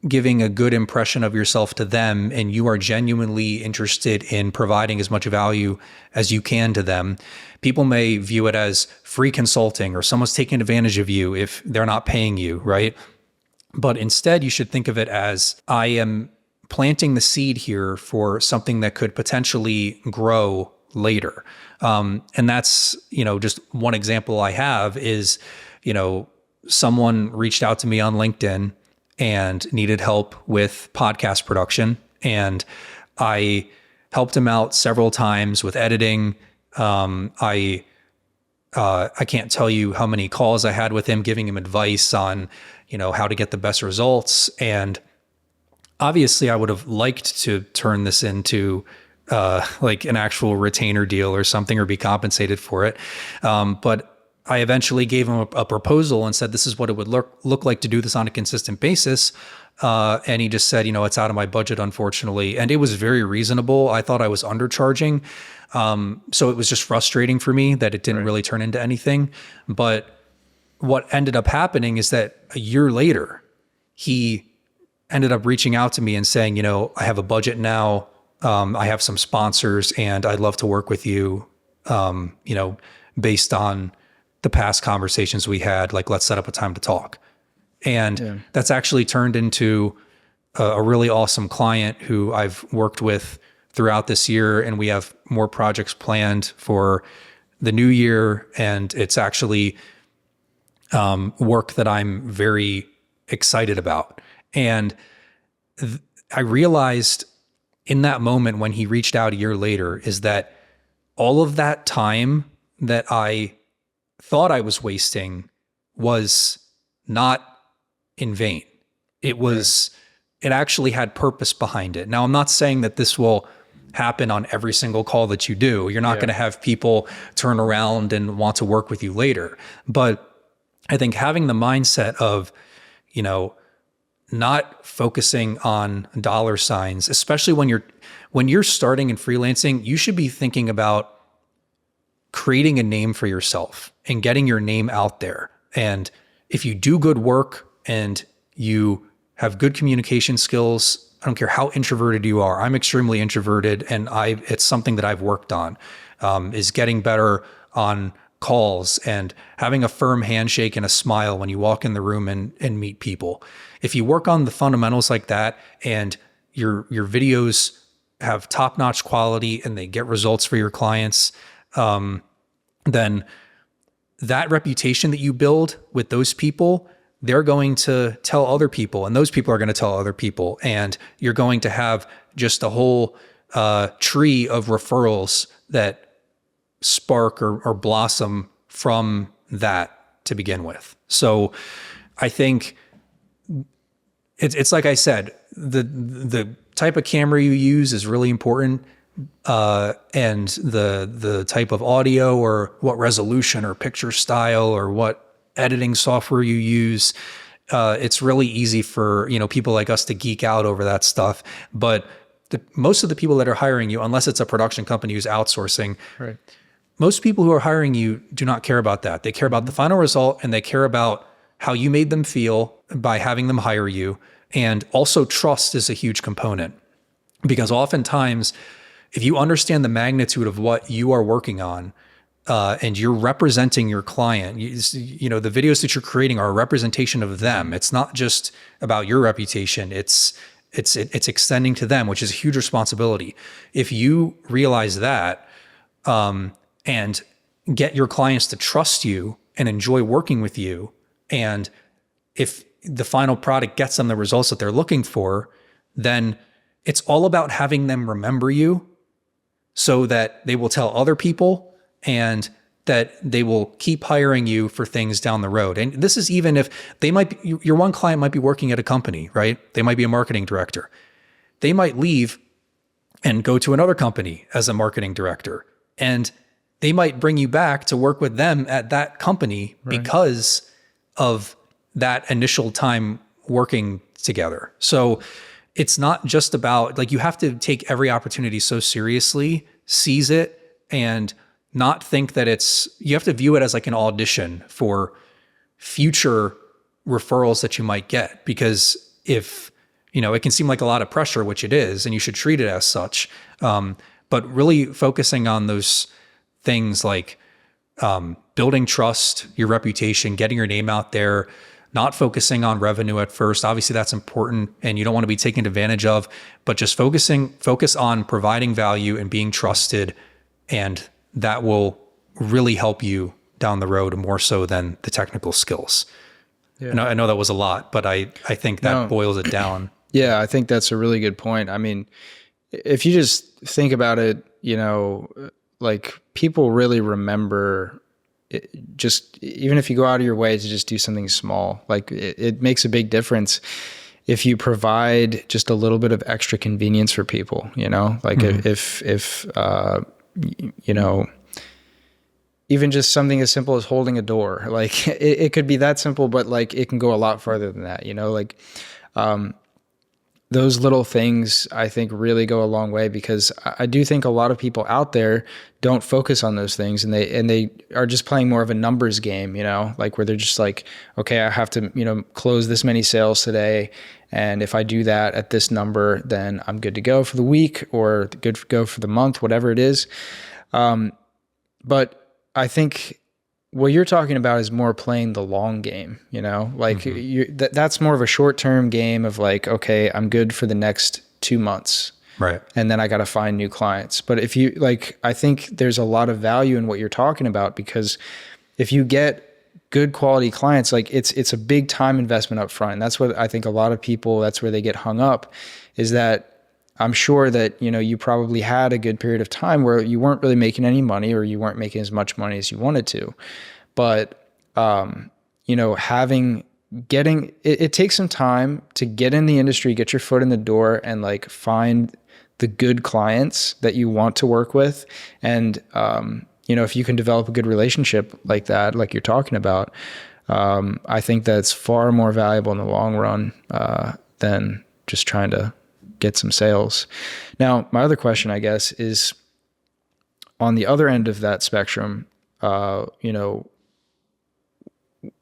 giving a good impression of yourself to them and you are genuinely interested in providing as much value as you can to them, people may view it as free consulting or someone's taking advantage of you if they're not paying you, right? But instead, you should think of it as, I am planting the seed here for something that could potentially grow later. And that's, just one example I have is, someone reached out to me on LinkedIn and needed help with podcast production. And I helped him out several times with editing. I can't tell you how many calls I had with him, giving him advice on, how to get the best results. And obviously I would have liked to turn this into like an actual retainer deal or something, or be compensated for it. But I eventually gave him a proposal and said, this is what it would look like to do this on a consistent basis. And he just said, it's out of my budget, unfortunately. And it was very reasonable. I thought I was undercharging. So it was just frustrating for me that it didn't really turn into anything. But what ended up happening is that a year later, he ended up reaching out to me and saying, I have a budget now. I have some sponsors and I'd love to work with you, based on the past conversations we had, like, let's set up a time to talk. And that's actually turned into a really awesome client who I've worked with throughout this year. And we have more projects planned for the new year. And it's actually work that I'm very excited about. And I realized in that moment when he reached out a year later is that all of that time that I thought I was wasting was not in vain. It was, it actually had purpose behind it. Now, I'm not saying that this will happen on every single call that you do. You're not going to have people turn around and want to work with you later. But I think having the mindset of, not focusing on dollar signs, especially when you're starting in freelancing, you should be thinking about creating a name for yourself and getting your name out there. And if you do good work and you have good communication skills, I don't care how introverted you are. I'm extremely introverted, and it's something that I've worked on, is getting better on calls and having a firm handshake and a smile when you walk in the room and meet people. If you work on the fundamentals like that and your videos have top-notch quality and they get results for your clients, then that reputation that you build with those people, they're going to tell other people, and those people are going to tell other people, and you're going to have just a whole tree of referrals that spark or blossom from that to begin with. So I think it's like I said, the type of camera you use is really important. And the type of audio or what resolution or picture style or what editing software you use, it's really easy for, people like us to geek out over that stuff. But most of the people that are hiring you, unless it's a production company who's outsourcing, right, most people who are hiring you do not care about that. They care about the final result, and they care about how you made them feel by having them hire you. And also trust is a huge component, because oftentimes if you understand the magnitude of what you are working on, and you're representing your client, the videos that you're creating are a representation of them. It's not just about your reputation. It's it's extending to them, which is a huge responsibility. If you realize that, and get your clients to trust you and enjoy working with you, and if the final product gets them the results that they're looking for, then it's all about having them remember you so that they will tell other people and that they will keep hiring you for things down the road. And this is even if they might be, your one client might be working at a company, right? They might be a marketing director. They might leave and go to another company as a marketing director. And they might bring you back to work with them at that company because of that initial time working together. So it's not just about, like, you have to take every opportunity so seriously, seize it, and not think that you have to view it as like an audition for future referrals that you might get. Because if, it can seem like a lot of pressure, which it is, and you should treat it as such. But really focusing on those things like building trust, your reputation, getting your name out there, not focusing on revenue at first. Obviously that's important and you don't want to be taken advantage of, but just focus on providing value and being trusted. And that will really help you down the road more so than the technical skills. Yeah. I know that was a lot, but I think that boils it down. Yeah, I think that's a really good point. I mean, if you just think about it, like, people really remember it, just even if you go out of your way to just do something small, like it makes a big difference if you provide just a little bit of extra convenience for people, like if even just something as simple as holding a door, like it could be that simple, but like it can go a lot farther than that, like, those little things I think really go a long way, because I do think a lot of people out there don't focus on those things, and they are just playing more of a numbers game, like where they're just like, okay, I have to, close this many sales today. And if I do that at this number, then I'm good to go for the week or good to go for the month, whatever it is. But I think what you're talking about is more playing the long game, like that's more of a short-term game of like, okay, I'm good for the next 2 months. Right. And then I got to find new clients. But if you I think there's a lot of value in what you're talking about, because if you get good quality clients, like it's a big time investment up front. And that's what I think a lot of people, that's where they get hung up, is that I'm sure that, you probably had a good period of time where you weren't really making any money, or you weren't making as much money as you wanted to. But, it takes some time to get in the industry, get your foot in the door, and like find the good clients that you want to work with. And, if you can develop a good relationship like that, like you're talking about, I think that's far more valuable in the long run, than just trying to get some sales. Now, my other question, I guess, is on the other end of that spectrum,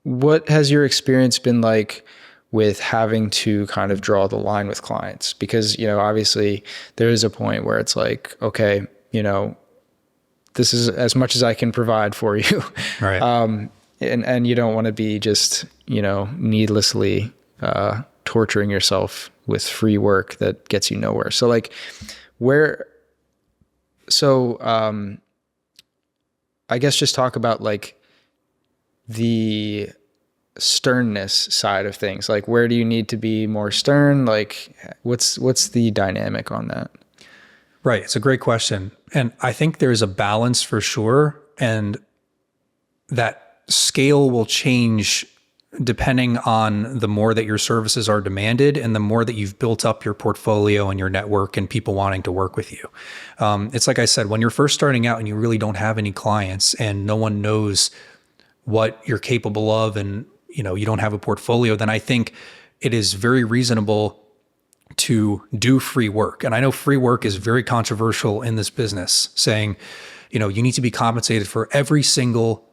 what has your experience been like with having to kind of draw the line with clients? Because, obviously there is a point where it's like, okay, this is as much as I can provide for you. Right. And you don't want to be just, needlessly, torturing yourself with free work that gets you nowhere. So like I guess just talk about like the sternness side of things. Like, where do you need to be more stern? Like what's the dynamic on that? Right. It's a great question. And I think there's a balance for sure. And that scale will change depending on the more that your services are demanded and the more that you've built up your portfolio and your network and people wanting to work with you. It's like I said, when you're first starting out and you really don't have any clients and no one knows what you're capable of, and you don't have a portfolio, then I think it is very reasonable to do free work. And I know free work is very controversial in this business, saying, you need to be compensated for every single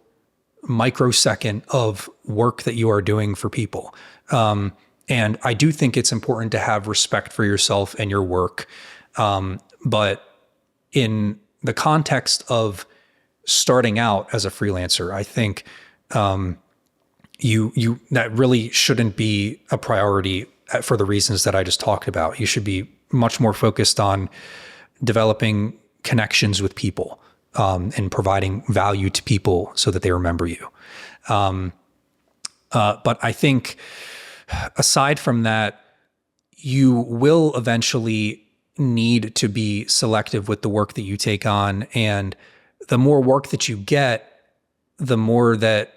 microsecond of work that you are doing for people. And I do think it's important to have respect for yourself and your work. But in the context of starting out as a freelancer, I think you that really shouldn't be a priority for the reasons that I just talked about. You should be much more focused on developing connections with people, and providing value to people so that they remember you. But I think aside from that, you will eventually need to be selective with the work that you take on. And the more work that you get, the more that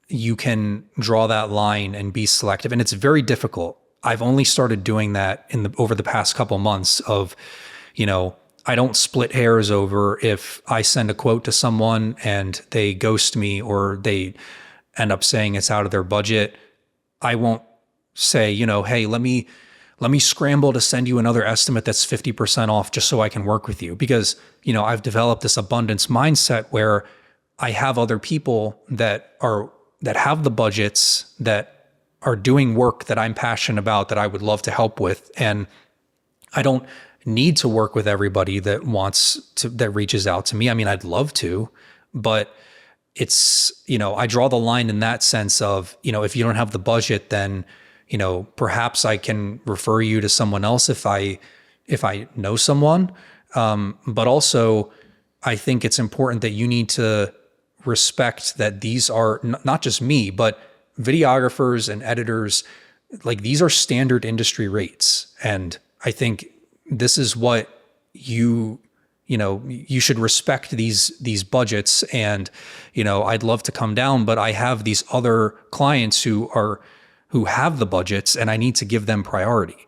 you can draw that line and be selective. And it's very difficult. I've only started doing that over the past couple months of, I don't split hairs over if I send a quote to someone and they ghost me or they end up saying it's out of their budget. I won't say, hey, let me scramble to send you another estimate that's 50% off just so I can work with you. Because, I've developed this abundance mindset where I have other people that have the budgets, that are doing work that I'm passionate about, that I would love to help with. And I don't need to work with everybody that reaches out to me. I mean, I'd love to, but it's, I draw the line in that sense of, if you don't have the budget, then, perhaps I can refer you to someone else if I know someone. But also I think it's important that you need to respect that these are not just me, but videographers and editors, like these are standard industry rates. And I think this is what you should respect these budgets. And, I'd love to come down, but I have these other clients who have the budgets and I need to give them priority.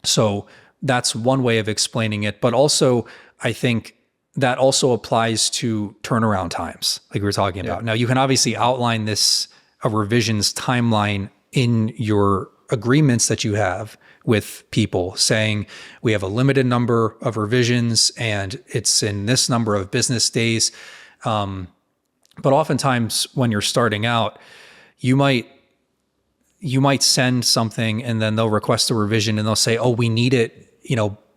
So that's one way of explaining it. But also I think that also applies to turnaround times, like we were talking about. Now you can obviously outline a revisions timeline in your agreements that you have with people, saying we have a limited number of revisions and it's in this number of business days. But oftentimes when you're starting out, you might send something and then they'll request a revision and they'll say, oh, we need it,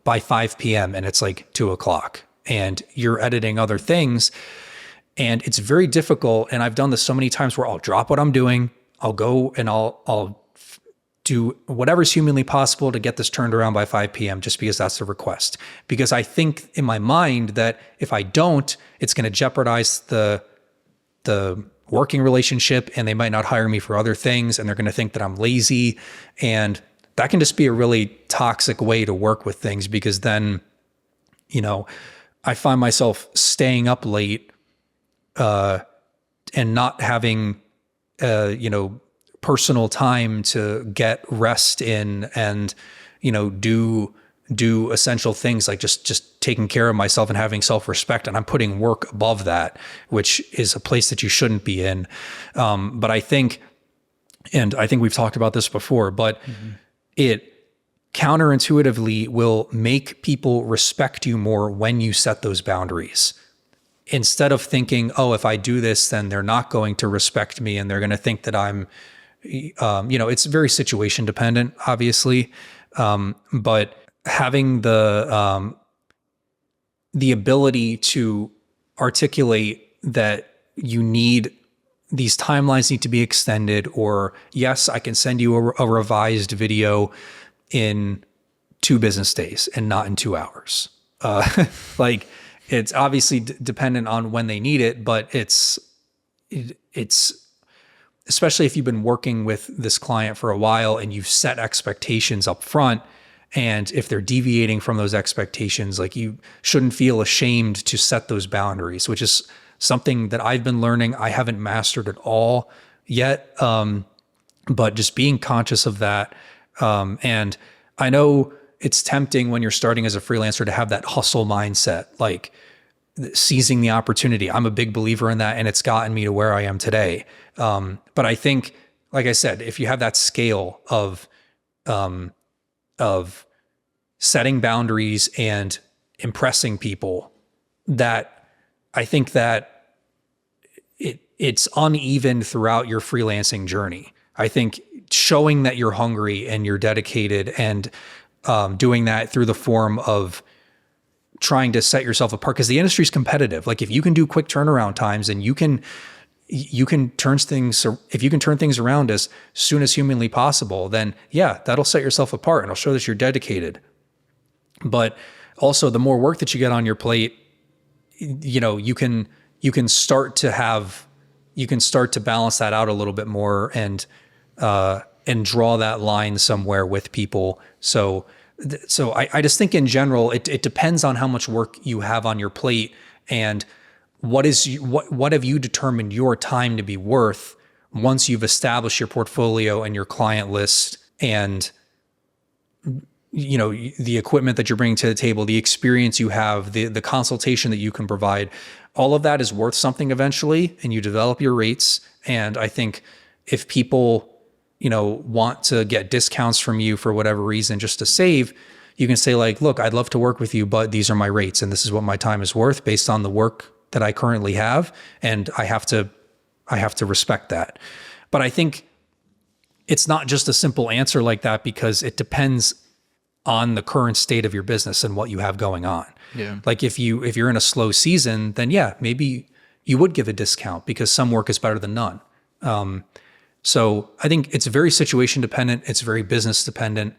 by 5 p.m. and it's like 2:00 and you're editing other things. And it's very difficult. And I've done this so many times where I'll drop what I'm doing. I'll go and I'll do whatever's humanly possible to get this turned around by 5 p.m. just because that's the request. Because I think in my mind that if I don't, it's going to jeopardize the working relationship and they might not hire me for other things and they're going to think that I'm lazy. And that can just be a really toxic way to work with things, because then, I find myself staying up late and not having, personal time to get rest in and, do essential things like just taking care of myself and having self-respect. And I'm putting work above that, which is a place that you shouldn't be in. But I think we've talked about this before, but it counterintuitively will make people respect you more when you set those boundaries. Instead of thinking, oh, if I do this, then they're not going to respect me and they're going to think that I'm, it's very situation dependent, obviously. But having the ability to articulate that these timelines need to be extended, or yes, I can send you a revised video in 2 business days and not in 2 hours. Like it's obviously dependent on when they need it, but it's especially if you've been working with this client for a while and you've set expectations up front. And if they're deviating from those expectations, like you shouldn't feel ashamed to set those boundaries, which is something that I've been learning. I haven't mastered it all yet. But just being conscious of that. And I know it's tempting when you're starting as a freelancer to have that hustle mindset, like seizing the opportunity. I'm a big believer in that, and it's gotten me to where I am today. But I think, like I said, if you have that scale of setting boundaries and impressing people, that I think that it's uneven throughout your freelancing journey. I think showing that you're hungry and you're dedicated and doing that through the form of trying to set yourself apart, because the industry is competitive. Like if you can do quick turnaround times and you can you can turn things, if you can turn things around as soon as humanly possible, then yeah, that'll set yourself apart and it'll show that you're dedicated. But also the more work that you get on your plate, you can start to balance that out a little bit more and draw that line somewhere with people. So I just think in general, it depends on how much work you have on your plate and what have you determined your time to be worth once you've established your portfolio and your client list and the equipment that you're bringing to the table, the experience you have, the consultation that you can provide, all of that is worth something eventually, and you develop your rates. And I think if people, want to get discounts from you for whatever reason, just to save, you can say like, look, I'd love to work with you, but these are my rates. And this is what my time is worth based on the work that I currently have. And I have to respect that. But I think it's not just a simple answer like that, because it depends on the current state of your business and what you have going on. Yeah. Like if you're in a slow season, then yeah, maybe you would give a discount because some work is better than none. So I think it's very situation dependent. It's very business dependent.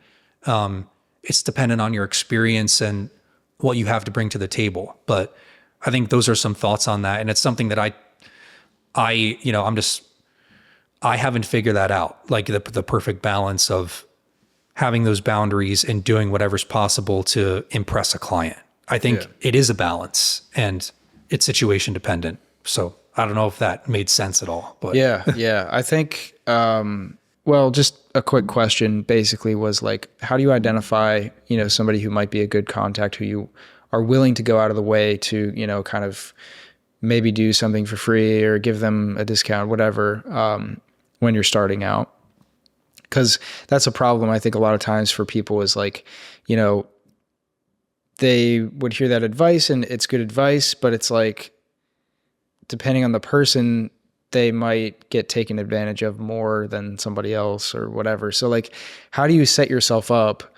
It's dependent on your experience and what you have to bring to the table. But I think those are some thoughts on that. And it's something that I haven't figured that out, like the perfect balance of having those boundaries and doing whatever's possible to impress a client. I think it is a balance and it's situation dependent. So I don't know if that made sense at all, but yeah. I think, well, just a quick question basically was like, how do you identify, somebody who might be a good contact, who you are willing to go out of the way to, kind of maybe do something for free or give them a discount, whatever, when you're starting out? Because that's a problem, I think, a lot of times for people is like, they would hear that advice and it's good advice, but it's like, depending on the person, they might get taken advantage of more than somebody else or whatever. So like, how do you set yourself up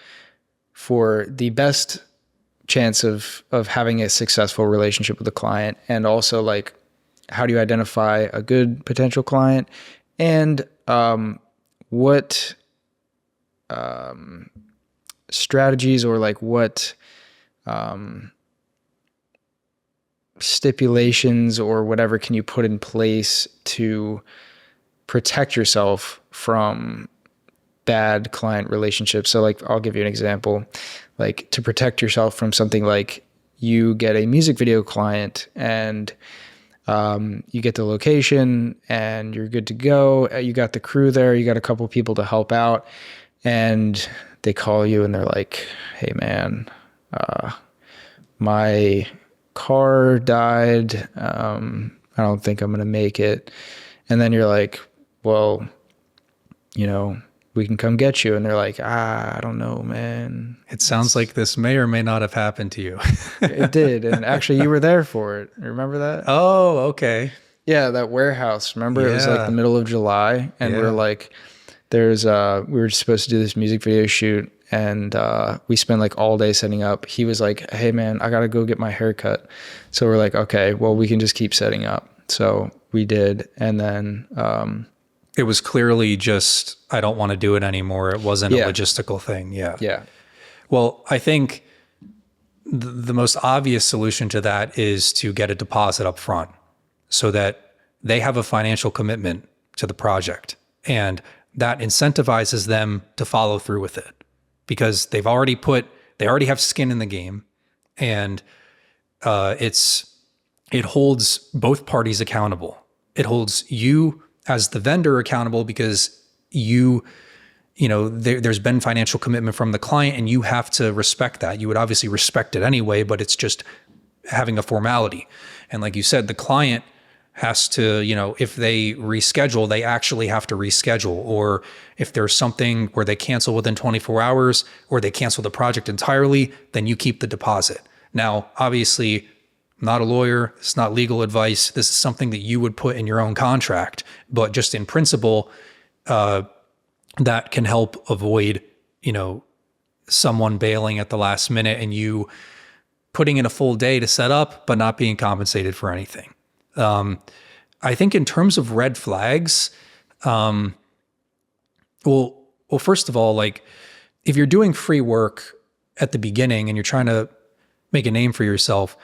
for the best chance of having a successful relationship with a client? And also like, how do you identify a good potential client? And what strategies or like what stipulations or whatever can you put in place to protect yourself from bad client relationships? So like, I'll give you an example, like to protect yourself from something like you get a music video client and you get the location and you're good to go. You got the crew there. You got a couple people to help out and they call you and they're like, hey man, my car died. I don't think I'm going to make it. And then you're like, well, we can come get you. And they're like, I don't know, man. It sounds like this may or may not have happened to you. It did. And actually you were there for it. Remember that? Oh, okay. Yeah. That warehouse. Remember it was like the middle of July and we're like, we were supposed to do this music video shoot and we spent like all day setting up. He was like, hey man, I got to go get my hair cut. So we're like, okay, well we can just keep setting up. So we did. And then it was clearly just, I don't want to do it anymore. It wasn't a logistical thing. Yeah. Yeah. Well, I think the most obvious solution to that is to get a deposit up front so that they have a financial commitment to the project. And that incentivizes them to follow through with it because they already have skin in the game, and it holds both parties accountable. It holds you as the vendor accountable because there's been financial commitment from the client and you have to respect that. You would obviously respect it anyway, but it's just having a formality. And like you said, the client has to, if they reschedule, they actually have to reschedule. Or if there's something where they cancel within 24 hours or they cancel the project entirely, then you keep the deposit. Now, obviously, I'm not a lawyer. It's not legal advice. This is something that you would put in your own contract. But just in principle, that can help avoid, someone bailing at the last minute and you putting in a full day to set up, but not being compensated for anything. I think in terms of red flags, well, first of all, like if you're doing free work at the beginning and you're trying to make a name for yourself,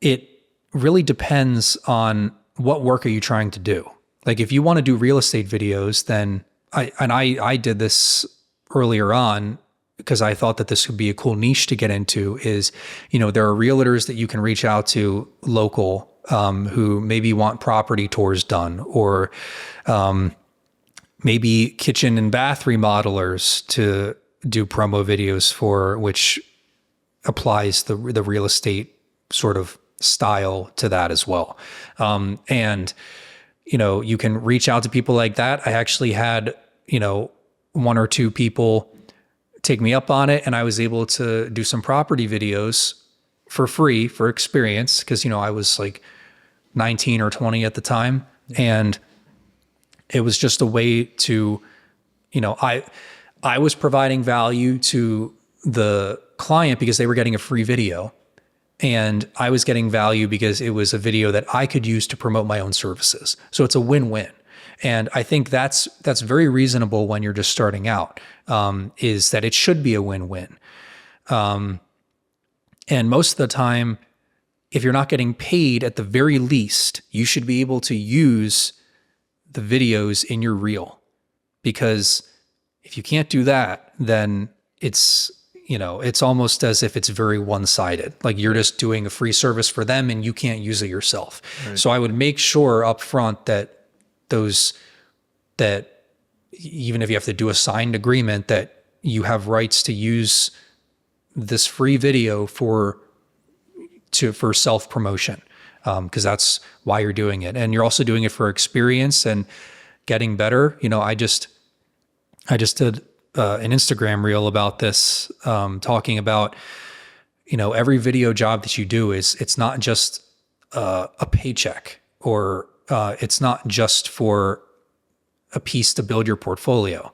it really depends on what work are you trying to do. Like if you want to do real estate videos, then I did this earlier on because I thought that this would be a cool niche to get into is, there are realtors that you can reach out to local who maybe want property tours done, or maybe kitchen and bath remodelers to do promo videos for, which applies the real estate sort of style to that as well. And you can reach out to people like that. I actually had, one or two people take me up on it, and I was able to do some property videos for free for experience because, I was like 19 or 20 at the time. And it was just a way to, I was providing value to the client because they were getting a free video. And I was getting value because it was a video that I could use to promote my own services. So it's a win-win. And I think that's very reasonable when you're just starting out, is that it should be a win-win. And most of the time, if you're not getting paid, at the very least, you should be able to use the videos in your reel. Because if you can't do that, then it's almost as if it's very one-sided. Like you're just doing a free service for them and you can't use it yourself. Right. So I would make sure up front that even if you have to do a signed agreement, that you have rights to use this free video for self-promotion, because that's why you're doing it. And you're also doing it for experience and getting better. I just did an Instagram reel about this, talking about, every video job that you do it's not just a paycheck, or it's not just for a piece to build your portfolio.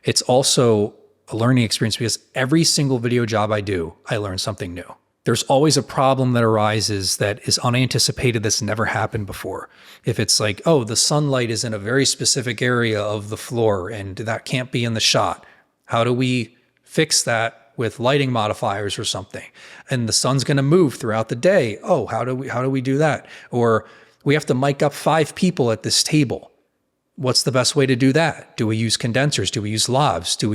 It's also a learning experience, because every single video job I do, I learn something new. There's always a problem that arises that is unanticipated, that's never happened before. If it's like, oh, the sunlight is in a very specific area of the floor and that can't be in the shot. How do we fix that with lighting modifiers or something? And the sun's going to move throughout the day. Oh, how do we do that? Or we have to mic up 5 people at this table. What's the best way to do that? Do we use condensers? Do we use lavs? Do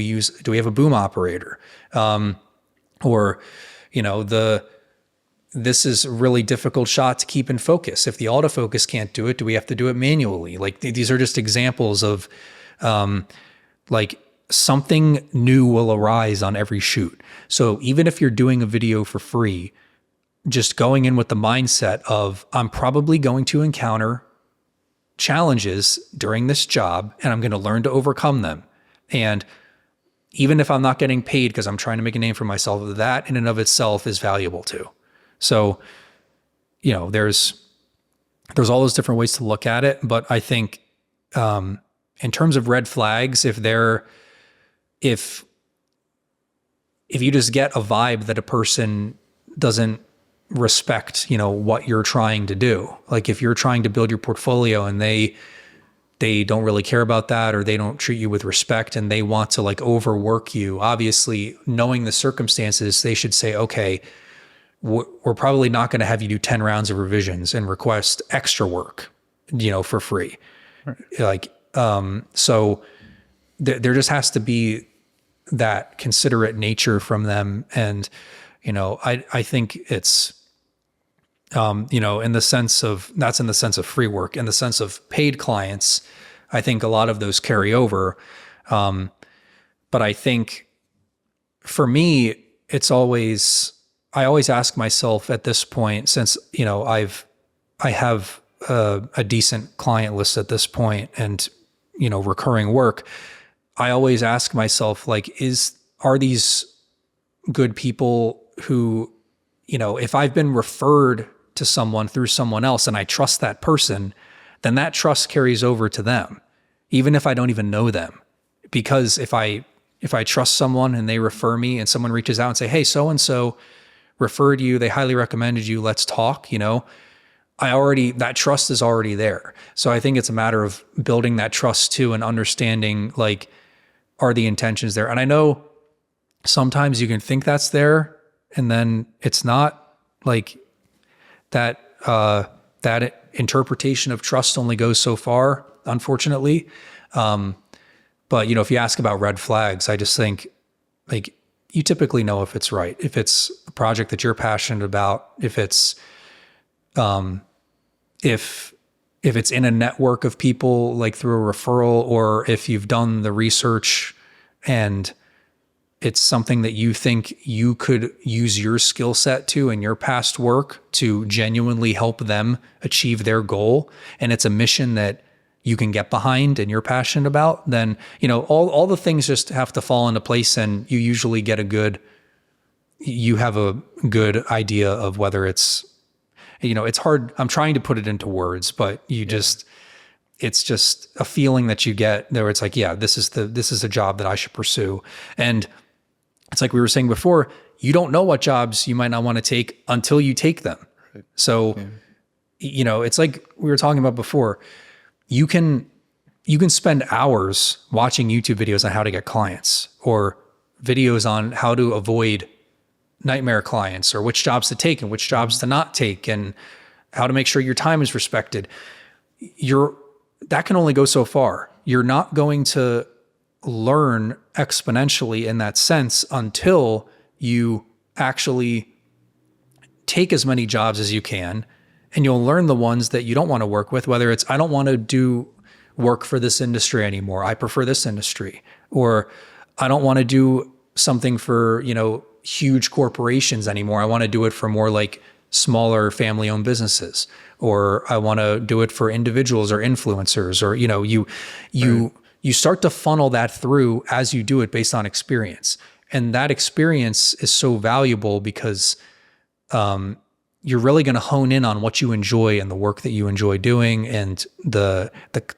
we have a boom operator? This is a really difficult shot to keep in focus. If the autofocus can't do it, do we have to do it manually? Like these are just examples of something new will arise on every shoot. So even if you're doing a video for free, just going in with the mindset of, I'm probably going to encounter challenges during this job and I'm going to learn to overcome them. And even if I'm not getting paid because I'm trying to make a name for myself, that in and of itself is valuable too. So, there's all those different ways to look at it. But I think in terms of red flags, if you just get a vibe that a person doesn't respect, what you're trying to do, like if you're trying to build your portfolio and they don't really care about that, or they don't treat you with respect and they want to overwork you, obviously knowing the circumstances, they should say, okay, we're probably not going to have you do 10 rounds of revisions and request extra work, for free. Right. So there just has to be that considerate nature from them. And, I think it's, in the sense of, that's in the sense of free work. In the sense of paid clients, I think a lot of those carry over. But I think for me, I always ask myself at this point, since, I have a decent client list at this point and, recurring work, I always ask myself, are these good people who, if I've been referred to someone through someone else and I trust that person, then that trust carries over to them, even if I don't even know them. Because if I trust someone and they refer me and someone reaches out and say, hey, so-and-so referred you, they highly recommended you, let's talk, that trust is already there. So I think it's a matter of building that trust too, and understanding, like, are the intentions there? And I know sometimes you can think that's there and then it's not. Like, that, that interpretation of trust only goes so far, unfortunately. But, if you ask about red flags, I just think, like, you typically know if it's right, if it's a project that you're passionate about, if it's, if it's in a network of people, like through a referral, or if you've done the research and it's something that you think you could use your skill set to in your past work to genuinely help them achieve their goal, and it's a mission that you can get behind and you're passionate about, then, all the things just have to fall into place, and you usually get you have a good idea of whether it's, it's hard. I'm trying to put it into words, but it's just a feeling that you get there. It's like, yeah, this is a job that I should pursue. And it's like we were saying before, you don't know what jobs you might not want to take until you take them. Right. So, it's like we were talking about before, you can spend hours watching YouTube videos on how to get clients, or videos on how to avoid nightmare clients, or which jobs to take and which jobs to not take, and how to make sure your time is respected. That can only go so far. You're not going to learn exponentially in that sense until you actually take as many jobs as you can, and you'll learn the ones that you don't want to work with, whether it's, I don't want to do work for this industry anymore, I prefer this industry, or I don't want to do something for, huge corporations anymore, I want to do it for more like smaller family-owned businesses, or I want to do it for individuals or influencers, or, you start to funnel that through as you do it based on experience. And that experience is so valuable because you're really going to hone in on what you enjoy and the work that you enjoy doing, and the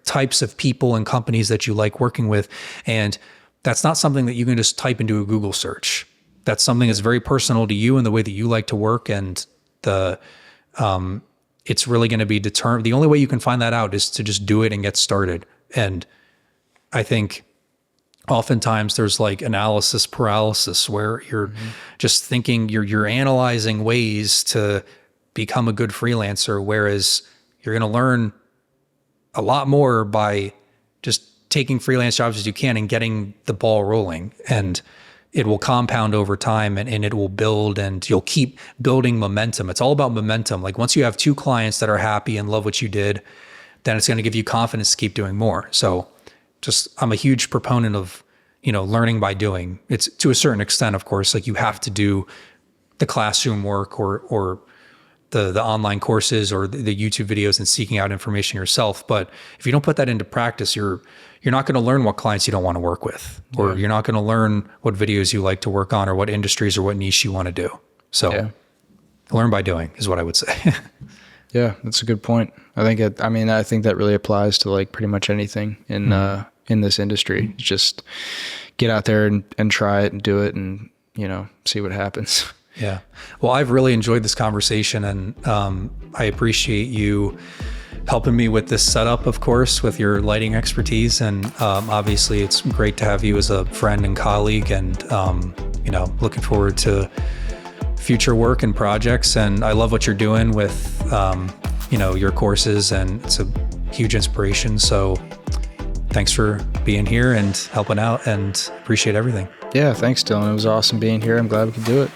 types of people and companies that you like working with. And that's not something that you can just type into a Google search. That's something that's very personal to you and the way that you like to work. And it's really going to be determined. The only way you can find that out is to just do it and get started. And I think oftentimes there's like analysis paralysis, where you're just thinking, you're analyzing ways to become a good freelancer, whereas you're going to learn a lot more by just taking freelance jobs as you can and getting the ball rolling. And it will compound over time, and it will build, and you'll keep building momentum. It's all about momentum. Like, once you have 2 clients that are happy and love what you did, then it's going to give you confidence to keep doing more. So I'm a huge proponent of, learning by doing. It's to a certain extent, of course, like you have to do the classroom work or the online courses or the YouTube videos and seeking out information yourself. But if you don't put that into practice, you're not going to learn what clients you don't want to work with, or you're not going to learn what videos you like to work on, or what industries or what niche you want to do. So learn by doing is what I would say. Yeah, that's a good point. I think that really applies to like pretty much anything in this industry. Just get out there and try it and do it, and see what happens. Yeah. Well, I've really enjoyed this conversation, and I appreciate you helping me with this setup, of course, with your lighting expertise. And obviously it's great to have you as a friend and colleague, and looking forward to future work and projects. And I love what you're doing with your courses, and it's a huge inspiration. So thanks for being here and helping out, and appreciate everything. Yeah, thanks, Dylan. It was awesome being here. I'm glad we could do it.